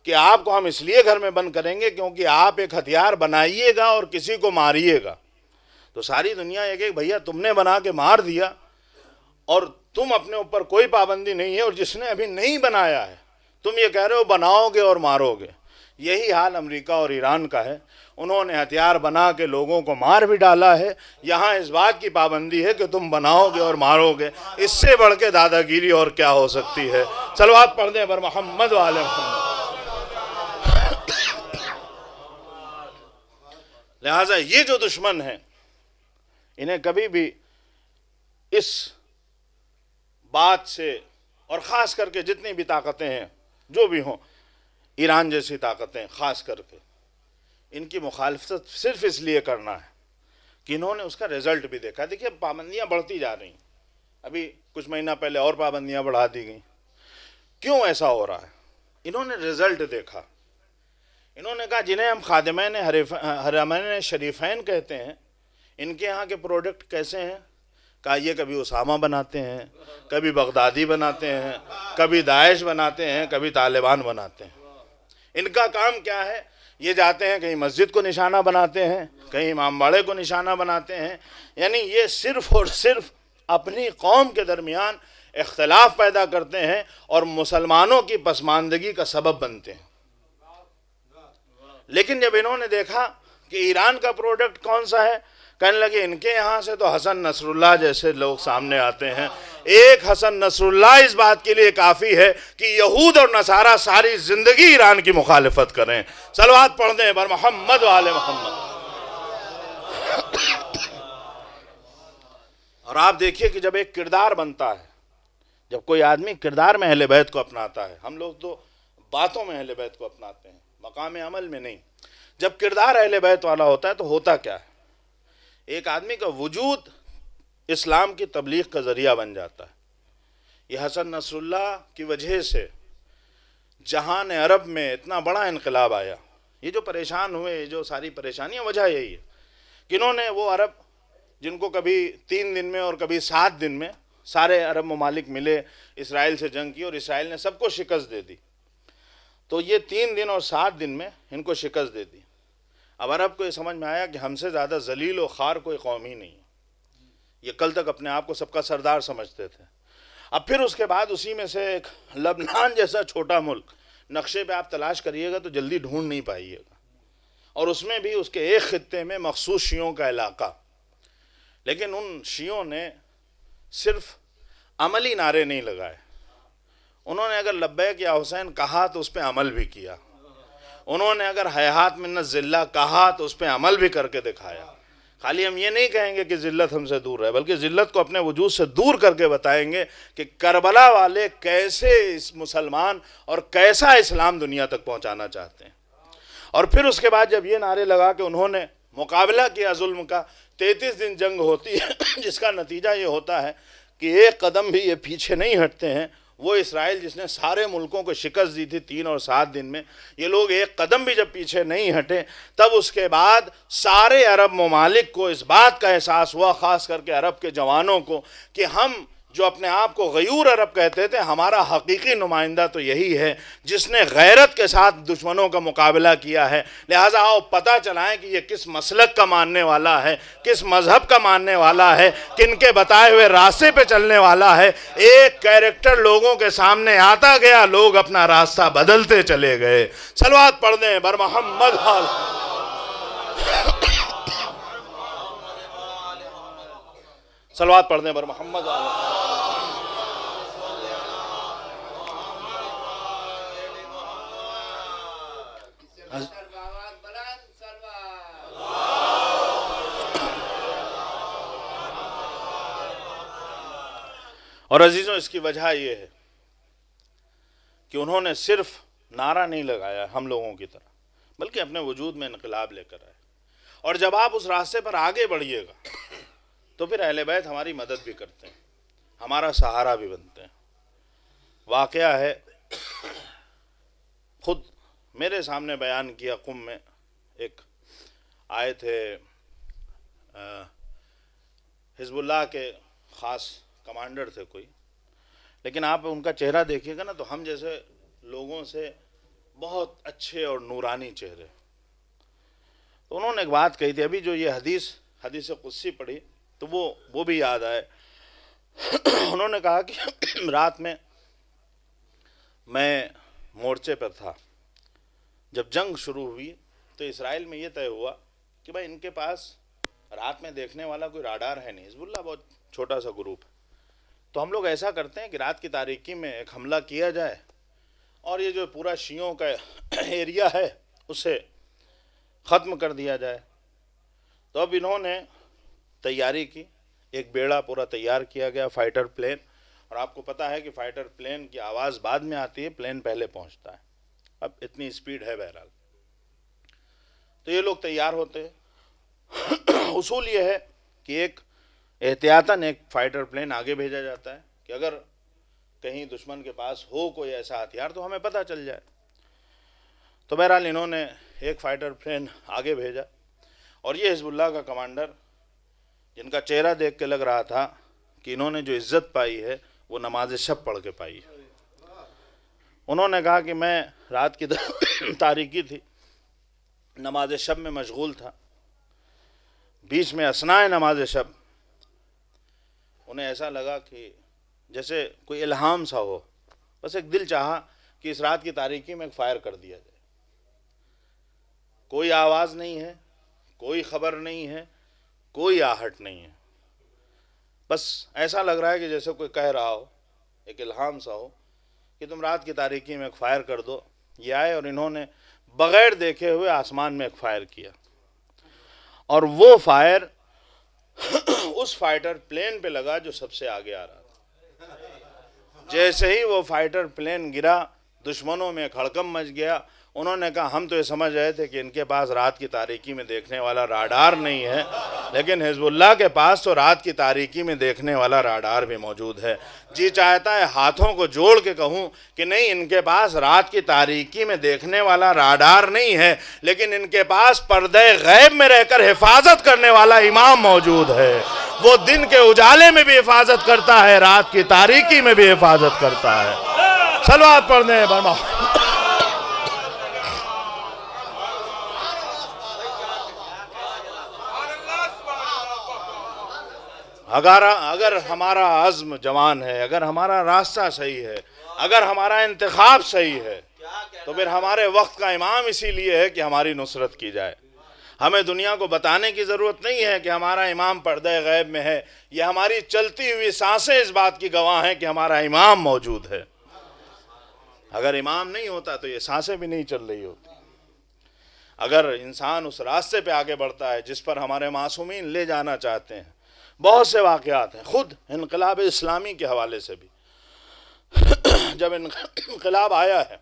کہ آپ کو ہم اس لیے گھر میں بند کریں گے کیونکہ آپ ایک ہتھیار بنائیے گا اور کسی کو ماریے گا۔ تو ساری دنیا یہ کہ بھیا تم نے بنا کے مار دیا اور تم اپنے اوپر کوئی پابندی نہیں ہے، اور جس نے ابھی نہیں بنایا ہے تم یہ کہہ رہے ہو بناؤ گے اور مارو گے۔ یہی حال امریکہ اور ایران کا ہے، انہوں نے ہتھیار بنا کے لوگوں کو مار بھی ڈالا ہے، یہاں اس بات کی پابندی ہے کہ تم بناؤ گے اور مارو گے۔ اس سے بڑھ کے دادا گیری اور کیا ہو سکتی ہے؟ صلوات پڑھ دیں بر محمد وآل محمد۔ لہٰذا یہ جو دشمن ہیں انہیں کبھی بھی اس بات سے، اور خاص کر کے جتنی بھی طاقتیں ہیں جو بھی ہوں، ایران جیسی طاقتیں خاص کر کے، ان کی مخالفت صرف اس لیے کرنا ہے کہ انہوں نے اس کا رزلٹ بھی دیکھا۔ دیکھیے پابندیاں بڑھتی جا رہی ہیں، ابھی کچھ مہینہ پہلے اور پابندیاں بڑھا دی گئیں۔ کیوں ایسا ہو رہا ہے؟ انہوں نے رزلٹ دیکھا، انہوں نے کہا جنہیں ہم خادمین حرمین شریفین کہتے ہیں، ان کے یہاں کے پروڈکٹ کیسے ہیں؟ کہا یہ کبھی اسامہ بناتے ہیں، کبھی بغدادی بناتے ہیں، کبھی داعش بناتے ہیں، کبھی طالبان بناتے ہیں۔ ان کا کام کیا ہے؟ یہ جاتے ہیں کہیں مسجد کو نشانہ بناتے ہیں، کہیں امام باڑے کو نشانہ بناتے ہیں، یعنی یہ صرف اور صرف اپنی قوم کے درمیان اختلاف پیدا کرتے ہیں اور مسلمانوں کی پسماندگی کا سبب بنتے ہیں۔ لیکن جب انہوں نے دیکھا کہ ایران کا پروڈکٹ کون سا ہے، کہنے لگے ان کے یہاں سے تو حسن نصر اللہ جیسے لوگ سامنے آتے ہیں۔ ایک حسن نصر اللہ اس بات کے لیے کافی ہے کہ یہود اور نصارہ ساری زندگی ایران کی مخالفت کریں۔ صلوات پڑھ دیں بر محمد وآل محمد۔ اور آپ دیکھیے کہ جب ایک کردار بنتا ہے، جب کوئی آدمی کردار میں اہل بیت کو اپناتا ہے، ہم لوگ تو باتوں میں اہل بیت کو اپناتے ہیں، مقام عمل میں نہیں، جب کردار اہل بیت والا ہوتا ہے تو ہوتا کیا ہے؟ ایک آدمی کا وجود اسلام کی تبلیغ کا ذریعہ بن جاتا ہے۔ یہ حسن نصر اللہ کی وجہ سے جہان عرب میں اتنا بڑا انقلاب آیا۔ یہ جو پریشان ہوئے، یہ جو ساری پریشانیاں، وجہ یہی ہے کہ انہوں نے وہ عرب جن کو کبھی 3 دن میں اور کبھی 7 دن میں سارے عرب ممالک ملے، اسرائیل سے جنگ کی اور اسرائیل نے سب کو شکست دے دی، تو یہ 3 دن اور 7 دن میں ان کو شکست دے دی۔ اب عرب کو یہ سمجھ میں آیا کہ ہم سے زیادہ ذلیل و خوار کوئی قوم ہی نہیں ہے۔ یہ کل تک اپنے آپ کو سب کا سردار سمجھتے تھے۔ اب پھر اس کے بعد اسی میں سے ایک لبنان جیسا چھوٹا ملک، نقشے پہ آپ تلاش کریے گا تو جلدی ڈھونڈ نہیں پائیے گا، اور اس میں بھی اس کے ایک خطے میں مخصوص شیعوں کا علاقہ۔ لیکن ان شیعوں نے صرف عملی نعرے نہیں لگائے، انہوں نے اگر لبیک یا حسین کہا تو اس پہ عمل بھی کیا، انہوں نے اگر ہیہات من الذلہ کہا تو اس پہ عمل بھی کر کے دکھایا۔ خالی ہم یہ نہیں کہیں گے کہ ذلت ہم سے دور ہے، بلکہ ذلت کو اپنے وجود سے دور کر کے بتائیں گے کہ کربلا والے کیسے اس مسلمان اور کیسا اسلام دنیا تک پہنچانا چاہتے ہیں۔ اور پھر اس کے بعد جب یہ نعرے لگا کہ انہوں نے مقابلہ کیا ظلم کا، 33 دن جنگ ہوتی ہے، جس کا نتیجہ یہ ہوتا ہے کہ ایک قدم بھی یہ پیچھے نہیں ہٹتے ہیں۔ وہ اسرائیل جس نے سارے ملکوں کو شکست دی تھی 3 اور 7 دن میں، یہ لوگ ایک قدم بھی جب پیچھے نہیں ہٹے، تب اس کے بعد سارے عرب ممالک کو اس بات کا احساس ہوا، خاص کر کے عرب کے جوانوں کو، کہ ہم جو اپنے آپ کو غیور عرب کہتے تھے، ہمارا حقیقی نمائندہ تو یہی ہے جس نے غیرت کے ساتھ دشمنوں کا مقابلہ کیا ہے۔ لہٰذا آؤ پتہ چلائیں کہ یہ کس مسلک کا ماننے والا ہے، کس مذہب کا ماننے والا ہے، کن کے بتائے ہوئے راستے پہ چلنے والا ہے۔ ایک کیریکٹر لوگوں کے سامنے آتا گیا، لوگ اپنا راستہ بدلتے چلے گئے۔ صلوات پڑھ دیں بر محمد حال۔ صلوات پڑھ دیں بر محمد حال۔ اور عزیزوں، اس کی وجہ یہ ہے کہ انہوں نے صرف نعرہ نہیں لگایا ہم لوگوں کی طرح، بلکہ اپنے وجود میں انقلاب لے کر آئے. اور جب آپ اس راستے پر آگے بڑھیے گا تو پھر اہل بیت ہماری مدد بھی کرتے ہیں، ہمارا سہارا بھی بنتے ہیں. واقعہ ہے، خود میرے سامنے بیان کیا. قم میں ایک آئے تھے حزب اللہ کے خاص کمانڈر تھے کوئی، لیکن آپ ان کا چہرہ دیکھیے گا نا تو ہم جیسے لوگوں سے بہت اچھے اور نورانی چہرے. تو انہوں نے ایک بات کہی تھی، ابھی جو یہ حدیث قدسی پڑھی تو وہ بھی یاد آئے. انہوں نے کہا کہ رات میں مورچے پر تھا، جب جنگ شروع ہوئی تو اسرائیل میں یہ طے ہوا کہ بھائی ان کے پاس رات میں دیکھنے والا کوئی راڈار ہے نہیں، حزب اللہ بہت چھوٹا سا گروپ ہے، تو ہم لوگ ایسا کرتے ہیں کہ رات کی تاریکی میں ایک حملہ کیا جائے اور یہ جو پورا شیعوں کا ایریا ہے اسے ختم کر دیا جائے. تو اب انہوں نے تیاری کی، ایک بیڑا پورا تیار کیا گیا، فائٹر پلین. اور آپ کو پتا ہے کہ فائٹر پلین کی آواز بعد میں آتی ہے، پلین پہلے پہنچتا ہے. اب اتنی سپیڈ ہے بہرحال. تو یہ لوگ تیار ہوتے ہیں. اصول یہ ہے کہ ایک احتیاطاً ایک فائٹر پلین آگے بھیجا جاتا ہے کہ اگر کہیں دشمن کے پاس ہو کوئی ایسا ہتھیار تو ہمیں پتہ چل جائے. تو بہرحال انہوں نے ایک فائٹر پلین آگے بھیجا، اور یہ حزب اللہ کا کمانڈر جن کا چہرہ دیکھ کے لگ رہا تھا کہ انہوں نے جو عزت پائی ہے وہ نماز شب پڑھ کے پائی ہے. انہوں نے کہا کہ میں رات کی تاریکی تھی، نماز شب میں مشغول تھا، بیچ میں اثناء نماز شب انہیں ایسا لگا کہ جیسے کوئی الہام سا ہو، بس ایک دل چاہا کہ اس رات کی تاریکی میں ایک فائر کر دیا جائے. کوئی آواز نہیں ہے، کوئی خبر نہیں ہے، کوئی آہٹ نہیں ہے، بس ایسا لگ رہا ہے کہ جیسے کوئی کہہ رہا ہو، ایک الہام سا ہو کہ تم رات کی تاریکی میں ایک فائر کر دو. یہ آئے اور انہوں نے بغیر دیکھے ہوئے آسمان میں ایک فائر کیا، اور وہ فائر اس فائٹر پلین پہ لگا جو سب سے آگے آ رہا تھا. جیسے ہی وہ فائٹر پلین گرا دشمنوں میں ایک ہڑکم مچ گیا. انہوں نے کہا ہم تو یہ سمجھ رہے تھے کہ ان کے پاس رات کی تاریکی میں دیکھنے والا راڈار نہیں ہے، لیکن حزب اللہ کے پاس تو رات کی تاریکی میں دیکھنے والا راڈار بھی موجود ہے. جی چاہتا ہے ہاتھوں کو جوڑ کے کہوں کہ نہیں، ان کے پاس رات کی تاریکی میں دیکھنے والا راڈار نہیں ہے، لیکن ان کے پاس پردے غیب میں رہ کر حفاظت کرنے والا امام موجود ہے. وہ دن کے اجالے میں بھی حفاظت کرتا ہے، رات کی تاریکی میں بھی حفاظت کرتا ہے. صلوات پڑھنے ہیں برما. اگر ہمارا عزم جوان ہے، اگر ہمارا راستہ صحیح ہے، اگر ہمارا انتخاب صحیح ہے، تو پھر ہمارے وقت کا امام اسی لیے ہے کہ ہماری نصرت کی جائے. ہمیں دنیا کو بتانے کی ضرورت نہیں ہے کہ ہمارا امام پردہ غیب میں ہے. یہ ہماری چلتی ہوئی سانسیں اس بات کی گواہ ہیں کہ ہمارا امام موجود ہے. اگر امام نہیں ہوتا تو یہ سانسیں بھی نہیں چل رہی ہوتی. اگر انسان اس راستے پہ آگے بڑھتا ہے جس پر ہمارے معصومین لے جانا چاہتے ہیں. بہت سے واقعات ہیں، خود انقلاب اسلامی کے حوالے سے بھی. جب انقلاب آیا ہے،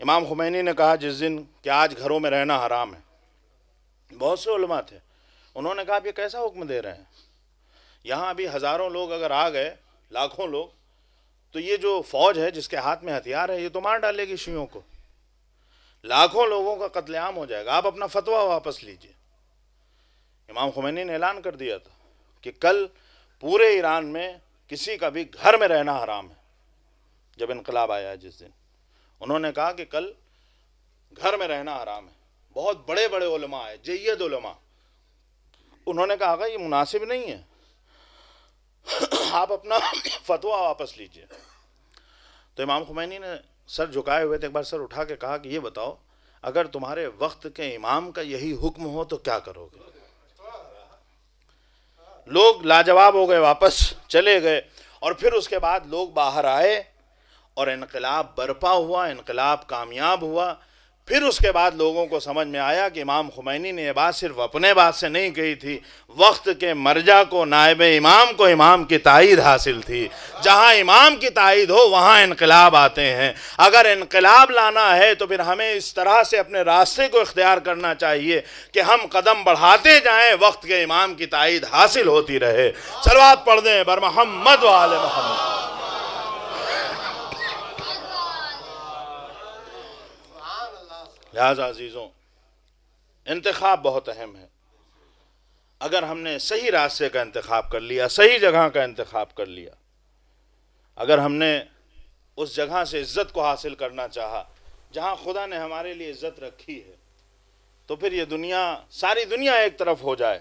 امام خمینی نے کہا جس دن کہ آج گھروں میں رہنا حرام ہے. بہت سے علماء تھے، انہوں نے کہا آپ یہ کیسا حکم دے رہے ہیں؟ یہاں ابھی ہزاروں لوگ اگر آ گئے، لاکھوں لوگ، تو یہ جو فوج ہے جس کے ہاتھ میں ہتھیار ہے یہ تو مار ڈالے گی شیعوں کو. لاکھوں لوگوں کا قتل عام ہو جائے گا، آپ اپنا فتویٰ واپس لیجئے. امام خمینی نے اعلان کر دیا تھا کہ کل پورے ایران میں کسی کا بھی گھر میں رہنا حرام ہے. جب انقلاب آیا ہے جس دن انہوں نے کہا کہ کل گھر میں رہنا حرام ہے. بہت بڑے بڑے علماء ہیں، جید علماء، انہوں نے کہا آقا یہ مناسب نہیں ہے، آپ اپنا فتویٰ واپس لیجئے. تو امام خمینی نے سر جھکائے ہوئے تھے، ایک بار سر اٹھا کے کہا کہ یہ بتاؤ اگر تمہارے وقت کے امام کا یہی حکم ہو تو کیا کرو گے؟ لوگ لاجواب ہو گئے، واپس چلے گئے. اور پھر اس کے بعد لوگ باہر آئے اور انقلاب برپا ہوا، انقلاب کامیاب ہوا. پھر اس کے بعد لوگوں کو سمجھ میں آیا کہ امام خمینی نے یہ بات صرف اپنے بات سے نہیں کہی تھی، وقت کے مرجع کو، نائب امام کو امام کی تائید حاصل تھی۔ جہاں امام کی تائید ہو وہاں انقلاب آتے ہیں۔ اگر انقلاب لانا ہے تو پھر ہمیں اس طرح سے اپنے راستے کو اختیار کرنا چاہیے کہ ہم قدم بڑھاتے جائیں، وقت کے امام کی تائید حاصل ہوتی رہے۔ صلوات پڑھ دیں بر محمد و آل محمد۔ لہذا عزیزوں، انتخاب بہت اہم ہے۔ اگر ہم نے صحیح راستے کا انتخاب کر لیا، صحیح جگہ کا انتخاب کر لیا، اگر ہم نے اس جگہ سے عزت کو حاصل کرنا چاہا جہاں خدا نے ہمارے لیے عزت رکھی ہے، تو پھر یہ دنیا، ساری دنیا ایک طرف ہو جائے،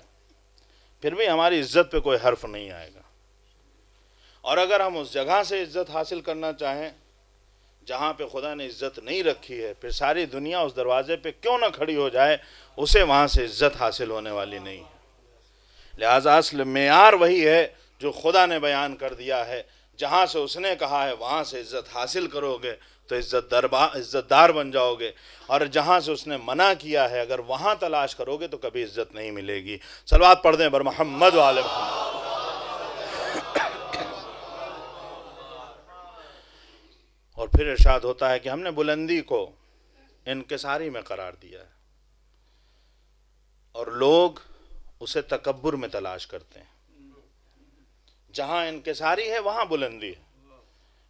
پھر بھی ہماری عزت پہ کوئی حرف نہیں آئے گا۔ اور اگر ہم اس جگہ سے عزت حاصل کرنا چاہیں جہاں پہ خدا نے عزت نہیں رکھی ہے، پھر ساری دنیا اس دروازے پہ کیوں نہ کھڑی ہو جائے، اسے وہاں سے عزت حاصل ہونے والی نہیں ہے۔ لہٰذا اصل معیار وہی ہے جو خدا نے بیان کر دیا ہے۔ جہاں سے اس نے کہا ہے وہاں سے عزت حاصل کرو گے تو عزت دار بن جاؤ گے، اور جہاں سے اس نے منع کیا ہے اگر وہاں تلاش کرو گے تو کبھی عزت نہیں ملے گی۔ صلوات پڑھ دیں بر محمد و آل محمد۔ اور پھر ارشاد ہوتا ہے کہ ہم نے بلندی کو انکساری میں قرار دیا ہے، اور لوگ اسے تکبر میں تلاش کرتے ہیں۔ جہاں انکساری ہے وہاں بلندی ہے۔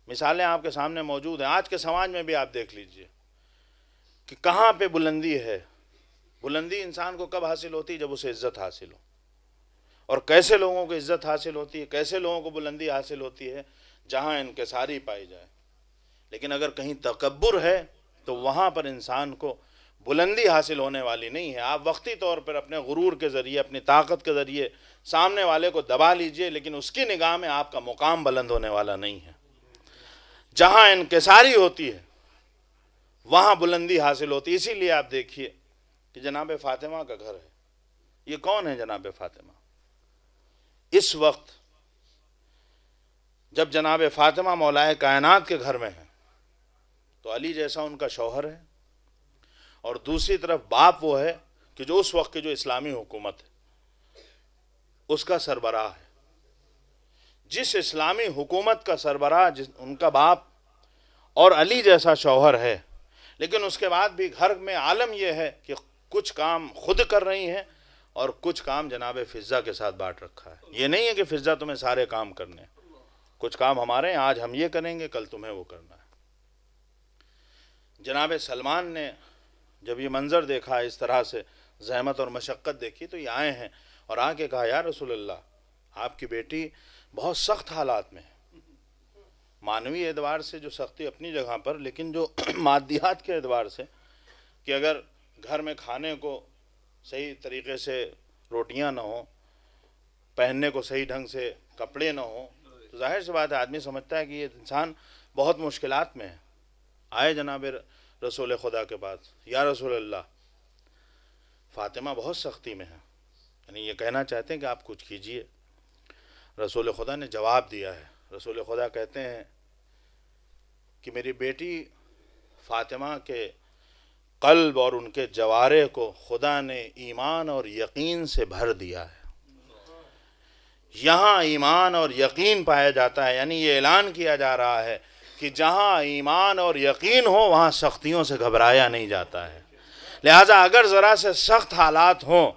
مثالیں آپ کے سامنے موجود ہیں، آج کے سماج میں بھی آپ دیکھ لیجئے کہ کہاں پہ بلندی ہے۔ بلندی انسان کو کب حاصل ہوتی ہے؟ جب اسے عزت حاصل ہو۔ اور کیسے لوگوں کو عزت حاصل ہوتی ہے، کیسے لوگوں کو بلندی حاصل ہوتی ہے؟ جہاں انکساری پائی جائے۔ لیکن اگر کہیں تکبر ہے تو وہاں پر انسان کو بلندی حاصل ہونے والی نہیں ہے۔ آپ وقتی طور پر اپنے غرور کے ذریعے، اپنی طاقت کے ذریعے سامنے والے کو دبا لیجئے، لیکن اس کی نگاہ میں آپ کا مقام بلند ہونے والا نہیں ہے۔ جہاں انکساری ہوتی ہے وہاں بلندی حاصل ہوتی ہے۔ اسی لیے آپ دیکھیے کہ جناب فاطمہ کا گھر ہے۔ یہ کون ہے جناب فاطمہ؟ اس وقت جب جناب فاطمہ مولائے کائنات کے گھر میں ہے تو علی جیسا ان کا شوہر ہے، اور دوسری طرف باپ وہ ہے کہ جو اس وقت کی جو اسلامی حکومت ہے اس کا سربراہ ہے۔ جس اسلامی حکومت کا سربراہ ان کا باپ اور علی جیسا شوہر ہے، لیکن اس کے بعد بھی گھر میں عالم یہ ہے کہ کچھ کام خود کر رہی ہیں اور کچھ کام جناب فضہ کے ساتھ بانٹ رکھا ہے۔ یہ نہیں ہے کہ فضہ تمہیں سارے کام کرنے ہیں، کچھ کام ہمارے ہیں، آج ہم یہ کریں گے کل تمہیں وہ کرنا ہے۔ جناب سلمان نے جب یہ منظر دیکھا، اس طرح سے زحمت اور مشقت دیکھی، تو یہ آئے ہیں اور آ کے کہا یا رسول اللہ، آپ کی بیٹی بہت سخت حالات میں ہے۔ معنوی اعتبار سے جو سختی اپنی جگہ پر، لیکن جو مادیات کے اعتبار سے کہ اگر گھر میں کھانے کو صحیح طریقے سے روٹیاں نہ ہوں، پہننے کو صحیح ڈھنگ سے کپڑے نہ ہوں، تو ظاہر سی بات ہے آدمی سمجھتا ہے کہ یہ انسان بہت مشکلات میں ہے۔ آئے جناب رسول خدا کے پاس، یا رسول اللہ فاطمہ بہت سختی میں ہے، یعنی یہ کہنا چاہتے ہیں کہ آپ کچھ کیجئے۔ رسول خدا نے جواب دیا ہے۔ رسول خدا کہتے ہیں کہ میری بیٹی فاطمہ کے قلب اور ان کے جوارے کو خدا نے ایمان اور یقین سے بھر دیا ہے۔ یہاں ایمان اور یقین پایا جاتا ہے، یعنی یہ اعلان کیا جا رہا ہے کہ جہاں ایمان اور یقین ہو وہاں سختیوں سے گھبرایا نہیں جاتا ہے۔ لہٰذا اگر ذرا سے سخت حالات ہوں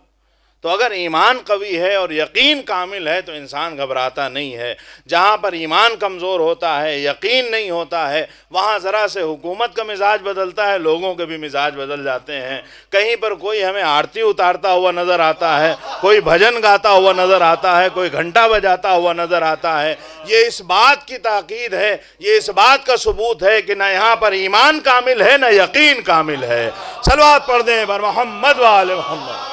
تو اگر ایمان قوی ہے اور یقین کامل ہے تو انسان گھبراتا نہیں ہے۔ جہاں پر ایمان کمزور ہوتا ہے، یقین نہیں ہوتا ہے، وہاں ذرا سے حکومت کا مزاج بدلتا ہے، لوگوں کے بھی مزاج بدل جاتے ہیں۔ کہیں پر کوئی ہمیں آرتی اتارتا ہوا نظر آتا ہے، کوئی بھجن گاتا ہوا نظر آتا ہے، کوئی گھنٹا بجاتا ہوا نظر آتا ہے۔ یہ اس بات کی تاکید ہے، یہ اس بات کا ثبوت ہے کہ نہ یہاں پر ایمان کامل ہے نہ یقین کامل ہے۔ صلوات پڑھ دیں بر محمد و آل محمد۔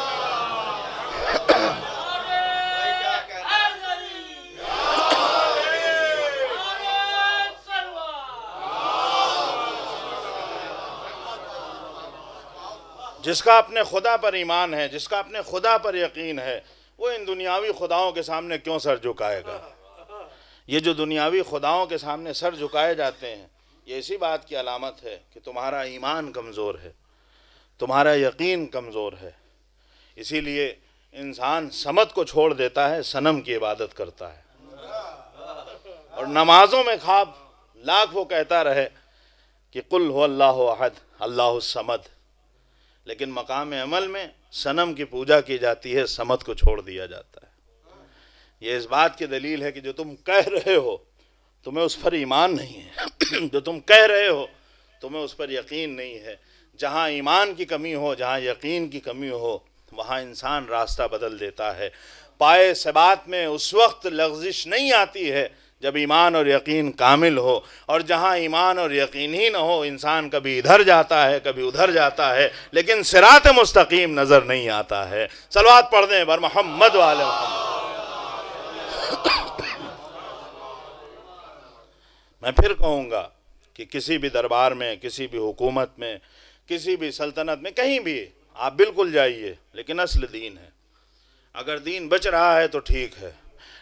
جس کا اپنے خدا پر ایمان ہے، جس کا اپنے خدا پر یقین ہے، وہ ان دنیاوی خداؤں کے سامنے کیوں سر جھکائے گا؟ یہ جو دنیاوی خداؤں کے سامنے سر جھکائے جاتے ہیں، یہ اسی بات کی علامت ہے کہ تمہارا ایمان کمزور ہے۔ تمہارا یقین کمزور ہے، اسی لیے انسان صمد کو چھوڑ دیتا ہے، صنم کی عبادت کرتا ہے، اور نمازوں میں خواب لاکھ وہ کہتا رہے کہ قل هو اللہ احد اللہ الصمد، لیکن مقام عمل میں صنم کی پوجا کی جاتی ہے، صمد کو چھوڑ دیا جاتا ہے۔ یہ اس بات کی دلیل ہے کہ جو تم کہہ رہے ہو تمہیں اس پر ایمان نہیں ہے، جو تم کہہ رہے ہو تمہیں اس پر یقین نہیں ہے۔ جہاں ایمان کی کمی ہو، جہاں یقین کی کمی ہو، وہاں انسان راستہ بدل دیتا ہے۔ پائے ثبات میں اس وقت لغزش نہیں آتی ہے جب ایمان اور یقین کامل ہو، اور جہاں ایمان اور یقین ہی نہ ہو انسان کبھی ادھر جاتا ہے کبھی ادھر جاتا ہے، لیکن صراط مستقیم نظر نہیں آتا ہے۔ صلوات پڑھ دیں بر محمد وآل محمد۔ میں پھر کہوں گا کہ کسی بھی دربار میں، کسی بھی حکومت میں، کسی بھی سلطنت میں، کہیں بھی آپ بالکل جائیے، لیکن اصل دین ہے۔ اگر دین بچ رہا ہے تو ٹھیک ہے،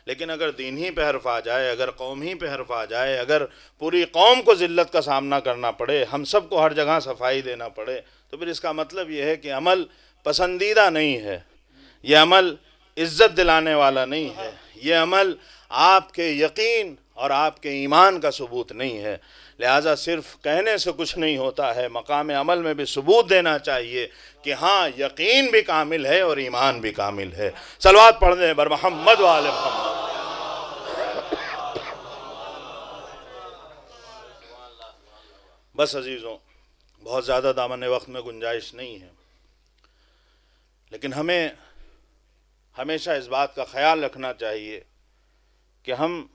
لیکن اگر دین ہی پہ حرف آ جائے، اگر قوم ہی پہ حرف آ جائے، اگر پوری قوم کو ذلت کا سامنا کرنا پڑے، ہم سب کو ہر جگہ صفائی دینا پڑے، تو پھر اس کا مطلب یہ ہے کہ عمل پسندیدہ نہیں ہے، یہ عمل عزت دلانے والا نہیں ہے، یہ عمل آپ کے یقین اور آپ کے ایمان کا ثبوت نہیں ہے۔ لہٰذا صرف کہنے سے کچھ نہیں ہوتا ہے، مقام عمل میں بھی ثبوت دینا چاہیے کہ ہاں یقین بھی کامل ہے اور ایمان بھی کامل ہے۔ صلوات پڑھ دیں بر محمد وآل محمد۔ بس عزیزوں، بہت زیادہ دامن وقت میں گنجائش نہیں ہے، لیکن ہمیں ہمیشہ اس بات کا خیال رکھنا چاہیے کہ ہم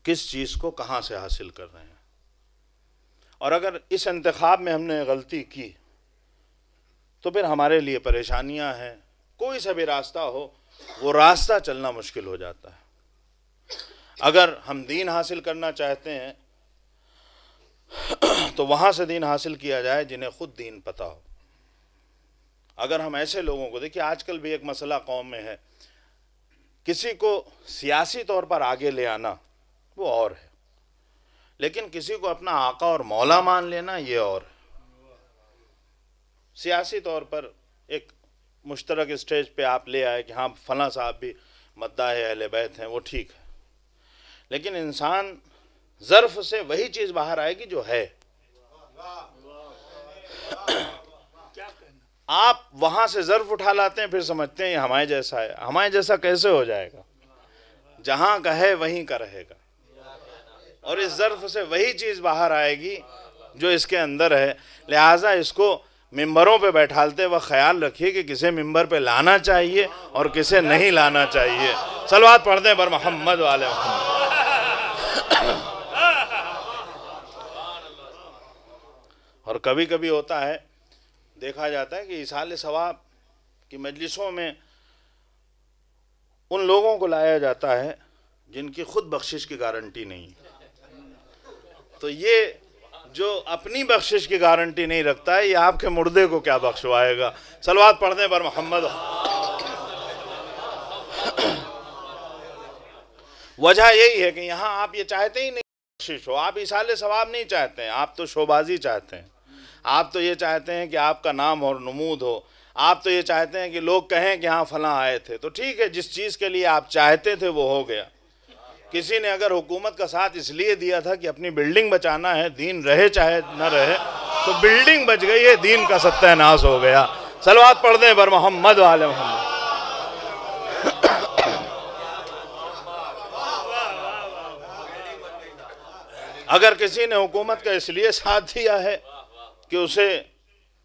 کس چیز کو کہاں سے حاصل کر رہے ہیں، اور اگر اس انتخاب میں ہم نے غلطی کی تو پھر ہمارے لیے پریشانیاں ہیں۔ کوئی سا بھی راستہ ہو، وہ راستہ چلنا مشکل ہو جاتا ہے۔ اگر ہم دین حاصل کرنا چاہتے ہیں تو وہاں سے دین حاصل کیا جائے جنہیں خود دین پتہ ہو۔ اگر ہم ایسے لوگوں کو دیکھیں، آج کل بھی ایک مسئلہ قوم میں ہے، کسی کو سیاسی طور پر آگے لے آنا وہ اور ہے، لیکن کسی کو اپنا آقا اور مولا مان لینا یہ اور ہے۔ سیاسی طور پر ایک مشترک اسٹیج پہ آپ لے آئے کہ ہاں فلاں صاحب بھی مداح اہل بیت ہیں، وہ ٹھیک ہے، لیکن انسان ظرف سے وہی چیز باہر آئے گی جو ہے۔ آپ وہاں سے ظرف اٹھا لاتے ہیں، پھر سمجھتے ہیں یہ ہمارے جیسا ہے۔ ہمارے جیسا کیسے ہو جائے گا؟ جہاں کا ہے وہیں کا رہے گا، اور اس ظرف سے وہی چیز باہر آئے گی جو اس کے اندر ہے۔ لہٰذا اس کو ممبروں پہ بیٹھالتے وقت خیال رکھیے کہ کسے ممبر پہ لانا چاہیے اور کسے نہیں لانا چاہیے۔ صلوات پڑھ دیں بر محمد وآل محمد۔ اور کبھی کبھی ہوتا ہے، دیکھا جاتا ہے کہ ایصال ثواب کی مجلسوں میں ان لوگوں کو لایا جاتا ہے جن کی خود بخشش کی گارنٹی نہیں ہے۔ تو یہ جو اپنی بخشش کی گارنٹی نہیں رکھتا ہے، یہ آپ کے مردے کو کیا بخشوائے گا؟ صلوات پڑھ دیں بر محمد۔ وجہ یہی ہے کہ یہاں آپ یہ چاہتے ہی نہیں بخشش ہو، آپ ایصال ثواب نہیں چاہتے ہیں، آپ تو شوبازی چاہتے ہیں، آپ تو یہ چاہتے ہیں کہ آپ کا نام اور نمود ہو، آپ تو یہ چاہتے ہیں کہ لوگ کہیں کہ ہاں فلاں آئے تھے۔ تو ٹھیک ہے، جس چیز کے لیے آپ چاہتے تھے وہ ہو گیا۔ کسی نے اگر حکومت کا ساتھ اس لیے دیا تھا کہ اپنی بلڈنگ بچانا ہے، دین رہے چاہے نہ رہے، تو بلڈنگ بچ گئی ہے، دین کا ستیہ ناش ہو گیا۔ صلوات پڑھ دیں بر محمد وآل محمد۔ اگر کسی نے حکومت کا اس لیے ساتھ دیا ہے کہ اسے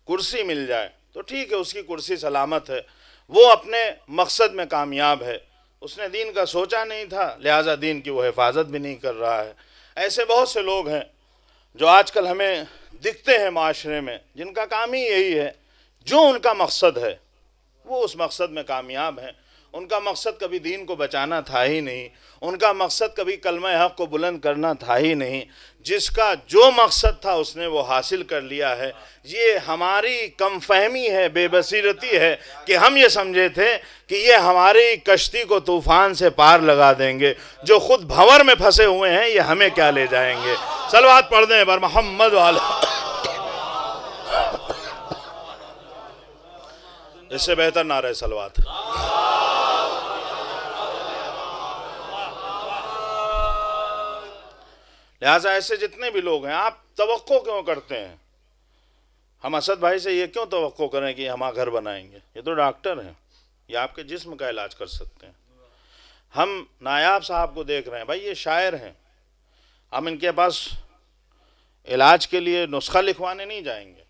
کرسی مل جائے تو ٹھیک ہے، اس کی کرسی سلامت ہے، وہ اپنے مقصد میں کامیاب ہے، اس نے دین کا سوچا نہیں تھا، لہٰذا دین کی وہ حفاظت بھی نہیں کر رہا ہے۔ ایسے بہت سے لوگ ہیں جو آج کل ہمیں دکھتے ہیں معاشرے میں، جن کا کام ہی یہی ہے، جو ان کا مقصد ہے وہ اس مقصد میں کامیاب ہیں۔ ان کا مقصد کبھی دین کو بچانا تھا ہی نہیں، ان کا مقصد کبھی کلمہ حق کو بلند کرنا تھا ہی نہیں، جس کا جو مقصد تھا اس نے وہ حاصل کر لیا ہے۔ یہ ہماری کم فہمی ہے، بے بصیرتی ہے کہ ہم یہ سمجھے تھے کہ یہ ہماری کشتی کو طوفان سے پار لگا دیں گے، جو خود بھنور میں پھنسے ہوئے ہیں یہ ہمیں کیا لے جائیں گے۔ صلوات پڑھ دیں بر محمد وآل۔ اس سے بہتر نعرہ صلوات. لہٰذا ایسے جتنے بھی لوگ ہیں آپ توقع کیوں کرتے ہیں؟ ہم اسد بھائی سے یہ کیوں توقع کریں کہ ہم گھر بنائیں گے؟ یہ تو ڈاکٹر ہیں، یہ آپ کے جسم کا علاج کر سکتے ہیں. ہم نایاب صاحب کو دیکھ رہے ہیں، بھائی یہ شاعر ہیں، ہم ان کے پاس علاج کے لیے نسخہ لکھوانے نہیں جائیں گے.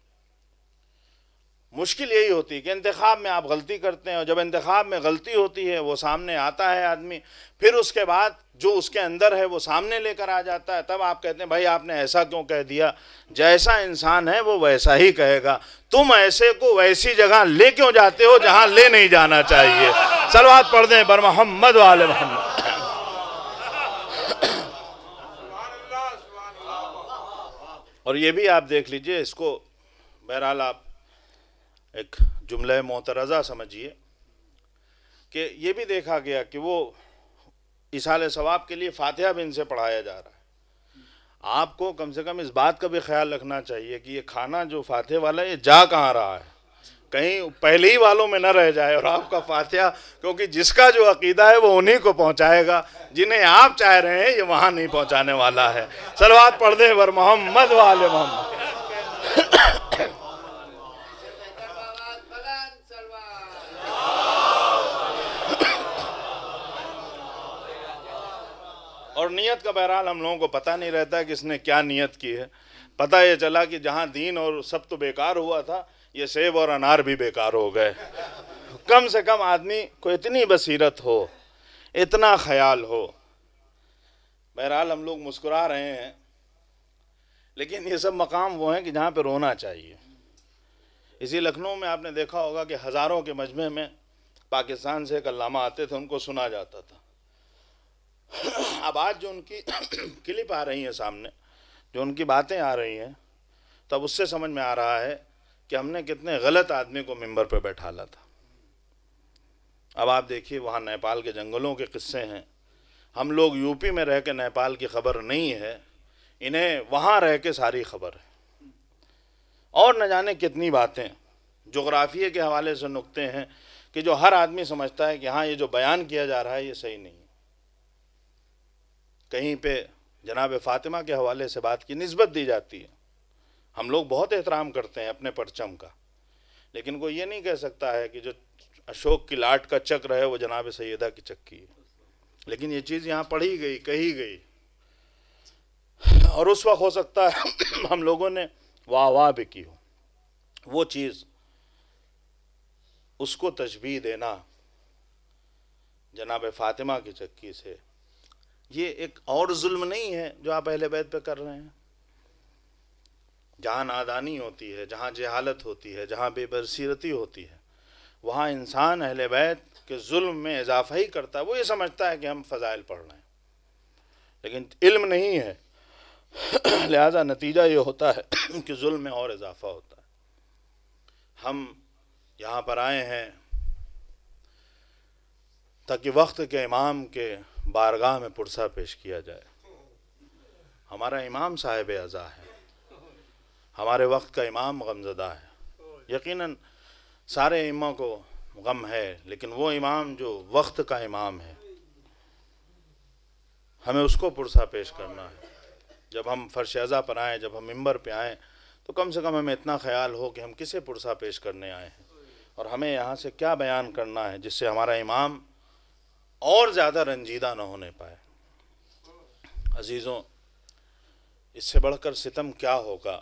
مشکل یہی ہوتی ہے کہ انتخاب میں آپ غلطی کرتے ہیں، اور جب انتخاب میں غلطی ہوتی ہے وہ سامنے آتا ہے آدمی، پھر اس کے بعد جو اس کے اندر ہے وہ سامنے لے کر آ جاتا ہے، تب آپ کہتے ہیں بھائی آپ نے ایسا کیوں کہہ دیا؟ جیسا انسان ہے وہ ویسا ہی کہے گا. تم ایسے کو ویسی جگہ لے کیوں جاتے ہو جہاں لے نہیں جانا چاہیے؟ صلوات پڑھ دیں بر محمد و آل محمد. اور یہ بھی آپ دیکھ لیجئے، اس کو بہرحال آپ ایک جملہ معترضہ سمجھیے کہ یہ بھی دیکھا گیا کہ وہ ایصال ثواب کے لیے فاتحہ بھی ان سے پڑھایا جا رہا ہے. آپ کو کم سے کم اس بات کا بھی خیال رکھنا چاہیے کہ یہ کھانا جو فاتحہ والا ہے یہ جا کہاں رہا ہے، کہیں پہلے ہی والوں میں نہ رہ جائے. اور آپ کا فاتحہ، کیونکہ جس کا جو عقیدہ ہے وہ انہی کو پہنچائے گا، جنہیں آپ چاہ رہے ہیں یہ وہاں نہیں پہنچانے والا ہے. صلوات پڑھ دیں بر محمد و آل محمد. اور نیت کا بہرحال ہم لوگوں کو پتہ نہیں رہتا کہ اس نے کیا نیت کی ہے. پتہ یہ چلا کہ جہاں دین اور سب تو بیکار ہوا تھا، یہ سیب اور انار بھی بیکار ہو گئے. کم سے کم آدمی کو اتنی بصیرت ہو، اتنا خیال ہو. بہرحال ہم لوگ مسکرا رہے ہیں، لیکن یہ سب مقام وہ ہیں کہ جہاں پہ رونا چاہیے. اسی لکھنؤ میں آپ نے دیکھا ہوگا کہ ہزاروں کے مجمع میں پاکستان سے ایک علامہ آتے تھے، ان کو سنا جاتا تھا. اب آج جو ان کی کلپ آ رہی ہیں سامنے، جو ان کی باتیں آ رہی ہیں، تب اس سے سمجھ میں آ رہا ہے کہ ہم نے کتنے غلط آدمی کو ممبر پہ بیٹھالا تھا. اب آپ دیکھیے وہاں نیپال کے جنگلوں کے قصے ہیں. ہم لوگ یو پی میں رہ کے نیپال کی خبر نہیں ہے، انہیں وہاں رہ کے ساری خبر ہے. اور نہ جانے کتنی باتیں جغرافیے کے حوالے سے نکتے ہیں کہ جو ہر آدمی سمجھتا ہے کہ ہاں یہ جو بیان کیا جا رہا ہے یہ صحیح نہیں ہے. کہیں پہ جناب فاطمہ کے حوالے سے بات کی نسبت دی جاتی ہے. ہم لوگ بہت احترام کرتے ہیں اپنے پرچم کا، لیکن کوئی یہ نہیں کہہ سکتا ہے کہ جو اشوک کی لاٹ کا چکر ہے وہ جناب سیدہ کی چکی ہے. لیکن یہ چیز یہاں پڑھی گئی، کہی گئی، اور اس وقت ہو سکتا ہے ہم لوگوں نے واہ واہ بھی کی ہو. وہ چیز، اس کو تشبیہ دینا جناب فاطمہ کی چکی سے، یہ ایک اور ظلم نہیں ہے جو آپ اہل بیت پہ کر رہے ہیں. جہاں نادانی ہوتی ہے، جہاں جہالت ہوتی ہے، جہاں بے بصیرتی ہوتی ہے، وہاں انسان اہل بیت کے ظلم میں اضافہ ہی کرتا ہے. وہ یہ سمجھتا ہے کہ ہم فضائل پڑھ رہے ہیں، لیکن علم نہیں ہے. لہذا نتیجہ یہ ہوتا ہے کہ ظلم میں اور اضافہ ہوتا ہے. ہم یہاں پر آئے ہیں تاکہ وقت کے امام کے بارگاہ میں پرسہ پیش کیا جائے. ہمارا امام صاحب عزا ہے، ہمارے وقت کا امام غمزدہ ہے. یقیناً سارے ائمہ کو غم ہے، لیکن وہ امام جو وقت کا امام ہے ہمیں اس کو پرسہ پیش کرنا ہے. جب ہم فرش عزا پر آئیں، جب ہم ممبر پہ آئیں، تو کم سے کم ہمیں اتنا خیال ہو کہ ہم کسے پرسہ پیش کرنے آئے ہیں، اور ہمیں یہاں سے کیا بیان کرنا ہے جس سے ہمارا امام اور زیادہ رنجیدہ نہ ہونے پائے. عزیزوں، اس سے بڑھ کر ستم کیا ہوگا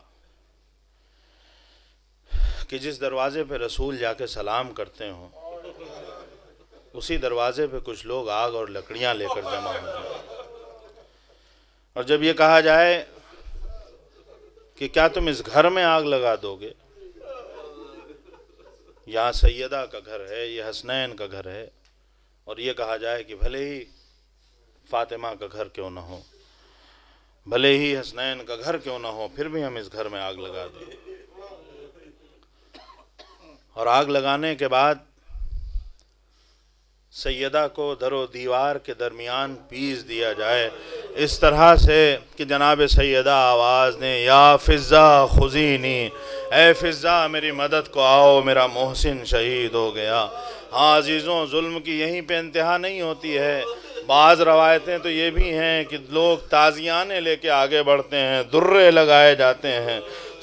کہ جس دروازے پہ رسول جا کے سلام کرتے ہوں، اسی دروازے پہ کچھ لوگ آگ اور لکڑیاں لے کر جمع ہو جائیں. اور جب یہ کہا جائے کہ کیا تم اس گھر میں آگ لگا دو گے؟ یہاں سیدہ کا گھر ہے، یہ حسنین کا گھر ہے، اور یہ کہا جائے کہ بھلے ہی فاطمہ کا گھر کیوں نہ ہو، بھلے ہی حسنین کا گھر کیوں نہ ہو، پھر بھی ہم اس گھر میں آگ لگا دیں. اور آگ لگانے کے بعد سیدہ کو در و دیوار کے درمیان پیس دیا جائے اس طرح سے کہ جناب سیدہ آواز نے یا فضا خذینی، اے فضا میری مدد کو آؤ، میرا محسن شہید ہو گیا۔ ہاں عزیزوں، ظلم کی یہیں پہ انتہا نہیں ہوتی ہے، بعض روایتیں تو یہ بھی ہیں کہ لوگ تازیانے لے کے آگے بڑھتے ہیں، درے لگائے جاتے ہیں۔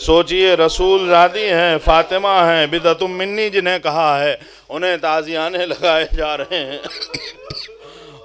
سوچئے رسول زادی ہیں، فاطمہ ہیں، بدعت منی جنہیں کہا ہے، انہیں تازیانے لگائے جا رہے ہیں،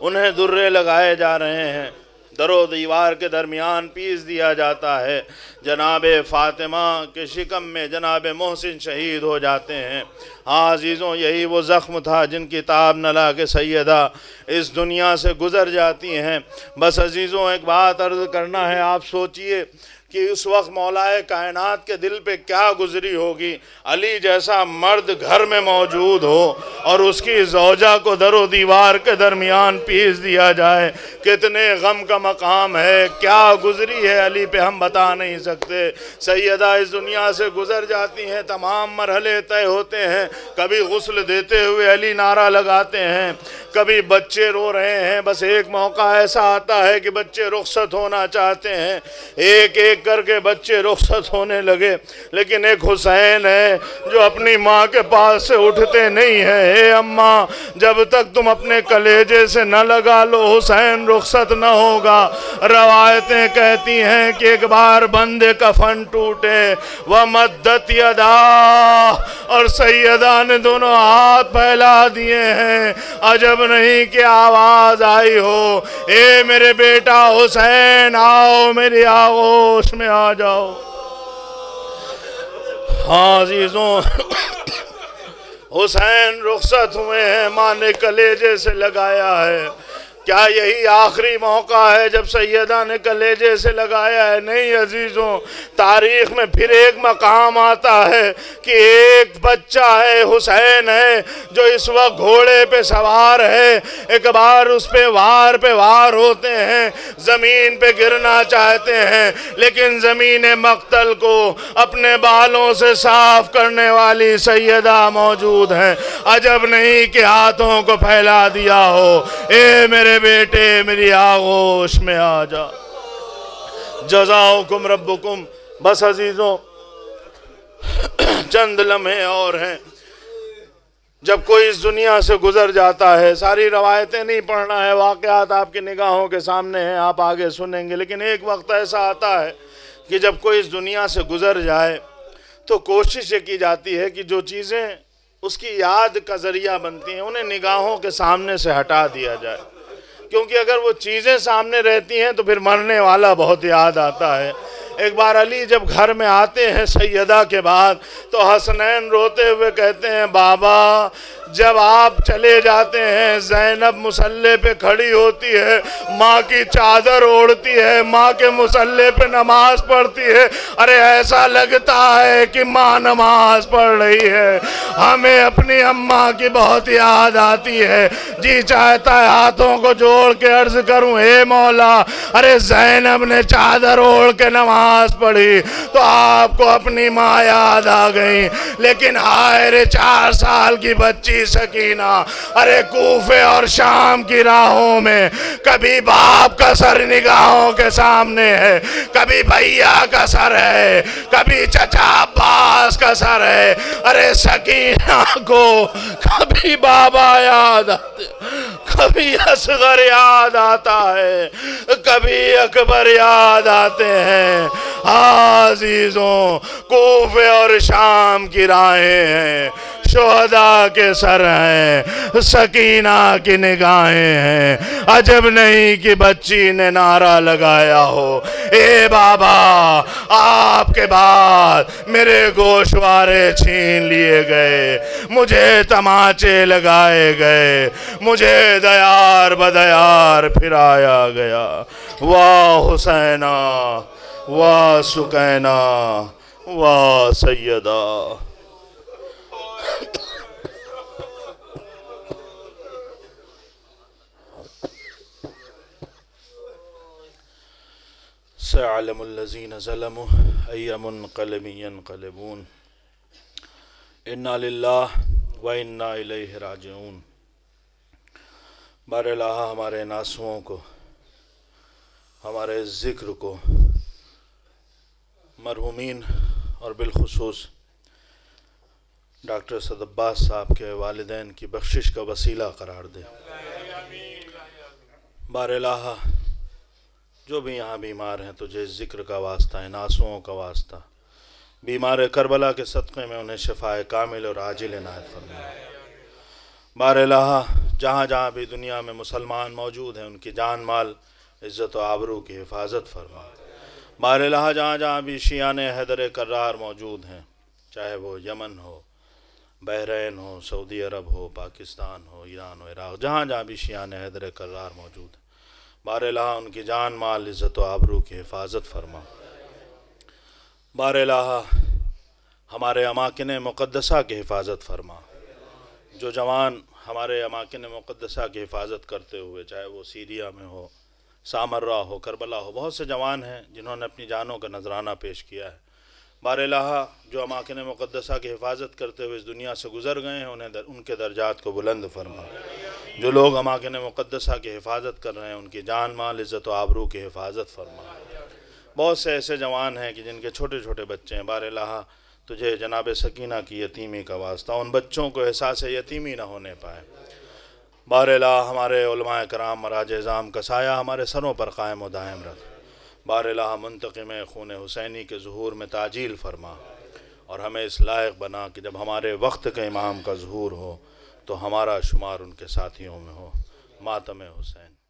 انہیں درے لگائے جا رہے ہیں، در و دیوار کے درمیان پیس دیا جاتا ہے۔ جناب فاطمہ کے شکم میں جناب محسن شہید ہو جاتے ہیں۔ ہاں عزیزوں، یہی وہ زخم تھا جن کی تاب نہ لا کے سیدہ اس دنیا سے گزر جاتی ہیں۔ بس عزیزوں، ایک بات عرض کرنا ہے، آپ سوچئے کہ اس وقت مولائے کائنات کے دل پہ کیا گزری ہوگی، علی جیسا مرد گھر میں موجود ہو اور اس کی زوجہ کو در و دیوار کے درمیان پیس دیا جائے، کتنے غم کا مقام ہے، کیا گزری ہے علی پہ ہم بتا نہیں سکتے۔ سیدہ اس دنیا سے گزر جاتی ہیں، تمام مرحلے طے ہوتے ہیں، کبھی غسل دیتے ہوئے علی نعرہ لگاتے ہیں، کبھی بچے رو رہے ہیں، بس ایک موقع ایسا آتا ہے کہ بچے رخصت ہونا چاہتے ہیں، ایک ایک کر کے بچے رخصت ہونے لگے، لیکن ایک حسین ہے جو اپنی ماں کے پاس سے اٹھتے نہیں ہیں۔ اے اماں، جب تک تم اپنے کلیجے سے نہ لگا لو حسین رخصت نہ ہوگا۔ روایتیں کہتی ہیں کہ ایک بار بندے کفن ٹوٹے وَمَدَّتْ يَدَاهُ، اور سیدہ نے دونوں ہاتھ پھیلا دیے ہیں، عجب نہیں کہ آواز آئی ہو، اے میرے بیٹا حسین آؤ میری آغوش میں آ جاؤ۔ ہاں عزیزوں، حسین رخصت ہوئے ہیں، ماں نے کلیجے سے لگایا ہے۔ کیا یہی آخری موقع ہے جب سیدہ نے کلیجے سے لگایا ہے؟ نہیں عزیزوں، تاریخ میں پھر ایک مقام آتا ہے کہ ایک بچہ ہے، حسین ہے، جو اس وقت گھوڑے پہ سوار ہے، ایک بار اس پہ وار ہوتے ہیں، زمین پہ گرنا چاہتے ہیں، لیکن زمین مقتل کو اپنے بالوں سے صاف کرنے والی سیدہ موجود ہیں۔ عجب نہیں کہ ہاتھوں کو پھیلا دیا ہو، اے میرے بیٹے میری آغوش میں آ جا، جزاؤکم ربکم۔ بس عزیزوں، چند لمحے اور ہیں۔ جب کوئی اس دنیا سے گزر جاتا ہے، ساری روایتیں نہیں پڑھنا ہے، واقعات آپ کی نگاہوں کے سامنے ہیں، آپ آگے سنیں گے، لیکن ایک وقت ایسا آتا ہے کہ جب کوئی اس دنیا سے گزر جائے تو کوشش یہ کی جاتی ہے کہ جو چیزیں اس کی یاد کا ذریعہ بنتی ہیں انہیں نگاہوں کے سامنے سے ہٹا دیا جائے، کیونکہ اگر وہ چیزیں سامنے رہتی ہیں تو پھر مرنے والا بہت یاد آتا ہے۔ ایک بار علی جب گھر میں آتے ہیں سیدہ کے بعد تو حسنین روتے ہوئے کہتے ہیں، بابا جب آپ چلے جاتے ہیں زینب مصلی پہ کھڑی ہوتی ہے، ماں کی چادر اوڑھتی ہے، ماں کے مصلی پہ نماز پڑھتی ہے، ارے ایسا لگتا ہے کہ ماں نماز پڑھ رہی ہے، ہمیں اپنی اماں کی بہت یاد آتی ہے، جی چاہتا ہے ہاتھوں کو جوڑ کے عرض کروں، اے مولا، ارے زینب نے چادر اوڑھ کے نماز پڑھی تو آپ کو اپنی ماں یاد آ گئی، لیکن ہائے رے 4 سال کی بچی سکینہ، ارے کوفے اور شام کی راہوں میں کبھی باپ کا سر نگاہوں کے سامنے ہے، کبھی بھیا کا سر ہے، کبھی چچا عباس کا سر ہے، ارے سکینہ کو کبھی بابا یاد آتے، کبھی اصغر یاد آتا ہے، کبھی اکبر یاد آتے ہیں۔ عزیزوں، کوفے اور شام کی راہیں ہیں، شہداء کے سر ہیں، سکینہ کی نگاہیں ہیں، عجب نہیں کہ بچی نے نعرہ لگایا ہو، اے بابا آپ کے بعد میرے گوشوارے چھین لیے گئے، مجھے تماچے لگائے گئے، مجھے دیار بدیار پھرایا گیا، واہ حسینہ واہ سکینہ واہ سیدہ۔ سيعلم الذين ظلموا أي منقلب ينقلبون إنا لله وإنا إليه راجعون۔ بار الہ ہمارے ناسوؤں کو ہمارے ذکر کو مرحومین اور بالخصوص ڈاکٹر اسد عباس صاحب کے والدین کی بخشش کا وسیلہ قرار دے۔ بار الہ جو بھی یہاں بیمار ہیں تجھے ذکر کا واسطہ ہے، آنسوؤں کا واسطہ، بیمار کربلا کے صدقے میں انہیں شفائے کامل اور عاجل عنایت فرما۔ بار الہ جہاں جہاں بھی دنیا میں مسلمان موجود ہیں ان کی جان مال عزت و آبرو کی حفاظت فرما۔ بار الہ جہاں جہاں بھی شیعان حیدر کرار موجود ہیں، چاہے وہ یمن ہو، بحرین ہو، سعودی عرب ہو، پاکستان ہو، ایران ہو، عراق، جہاں جہاں بھی شیعان حیدر کرار موجود ہیں، بار الہ ان کی جان مال عزت و آبرو کی حفاظت فرما۔ بار الہ ہمارے اماکن مقدسہ کی حفاظت فرما۔ جو جوان ہمارے اماکن مقدسہ کی حفاظت کرتے ہوئے، چاہے وہ سیریا میں ہو، سامرہ ہو، کربلا ہو، بہت سے جوان ہیں جنہوں نے اپنی جانوں کا نذرانہ پیش کیا ہے۔ بار الہ جو اماکن مقدسہ کی حفاظت کرتے ہوئے اس دنیا سے گزر گئے ہیں ان کے درجات کو بلند فرما۔ جو لوگ اماکن مقدسہ کی حفاظت کر رہے ہیں ان کی جان مال عزت و آبرو کی حفاظت فرما۔ بہت سے ایسے جوان ہیں کہ جن کے چھوٹے چھوٹے بچے ہیں، بار الہ تجھے جناب سکینہ کی یتیمی کا واسطہ، ان بچوں کو احساس یتیمی نہ ہونے پائے۔ بار الہ ہمارے علماء کرام مراج اعظام کا سایہ ہمارے سروں پر قائم و دائم رکھ۔ بار الہ منتقم خون حسینی کے ظہور میں تعجیل فرما اور ہمیں اس لائق بنا کہ جب ہمارے وقت کے امام کا ظہور ہو تو ہمارا شمار ان کے ساتھیوں میں ہو۔ ماتم حسین۔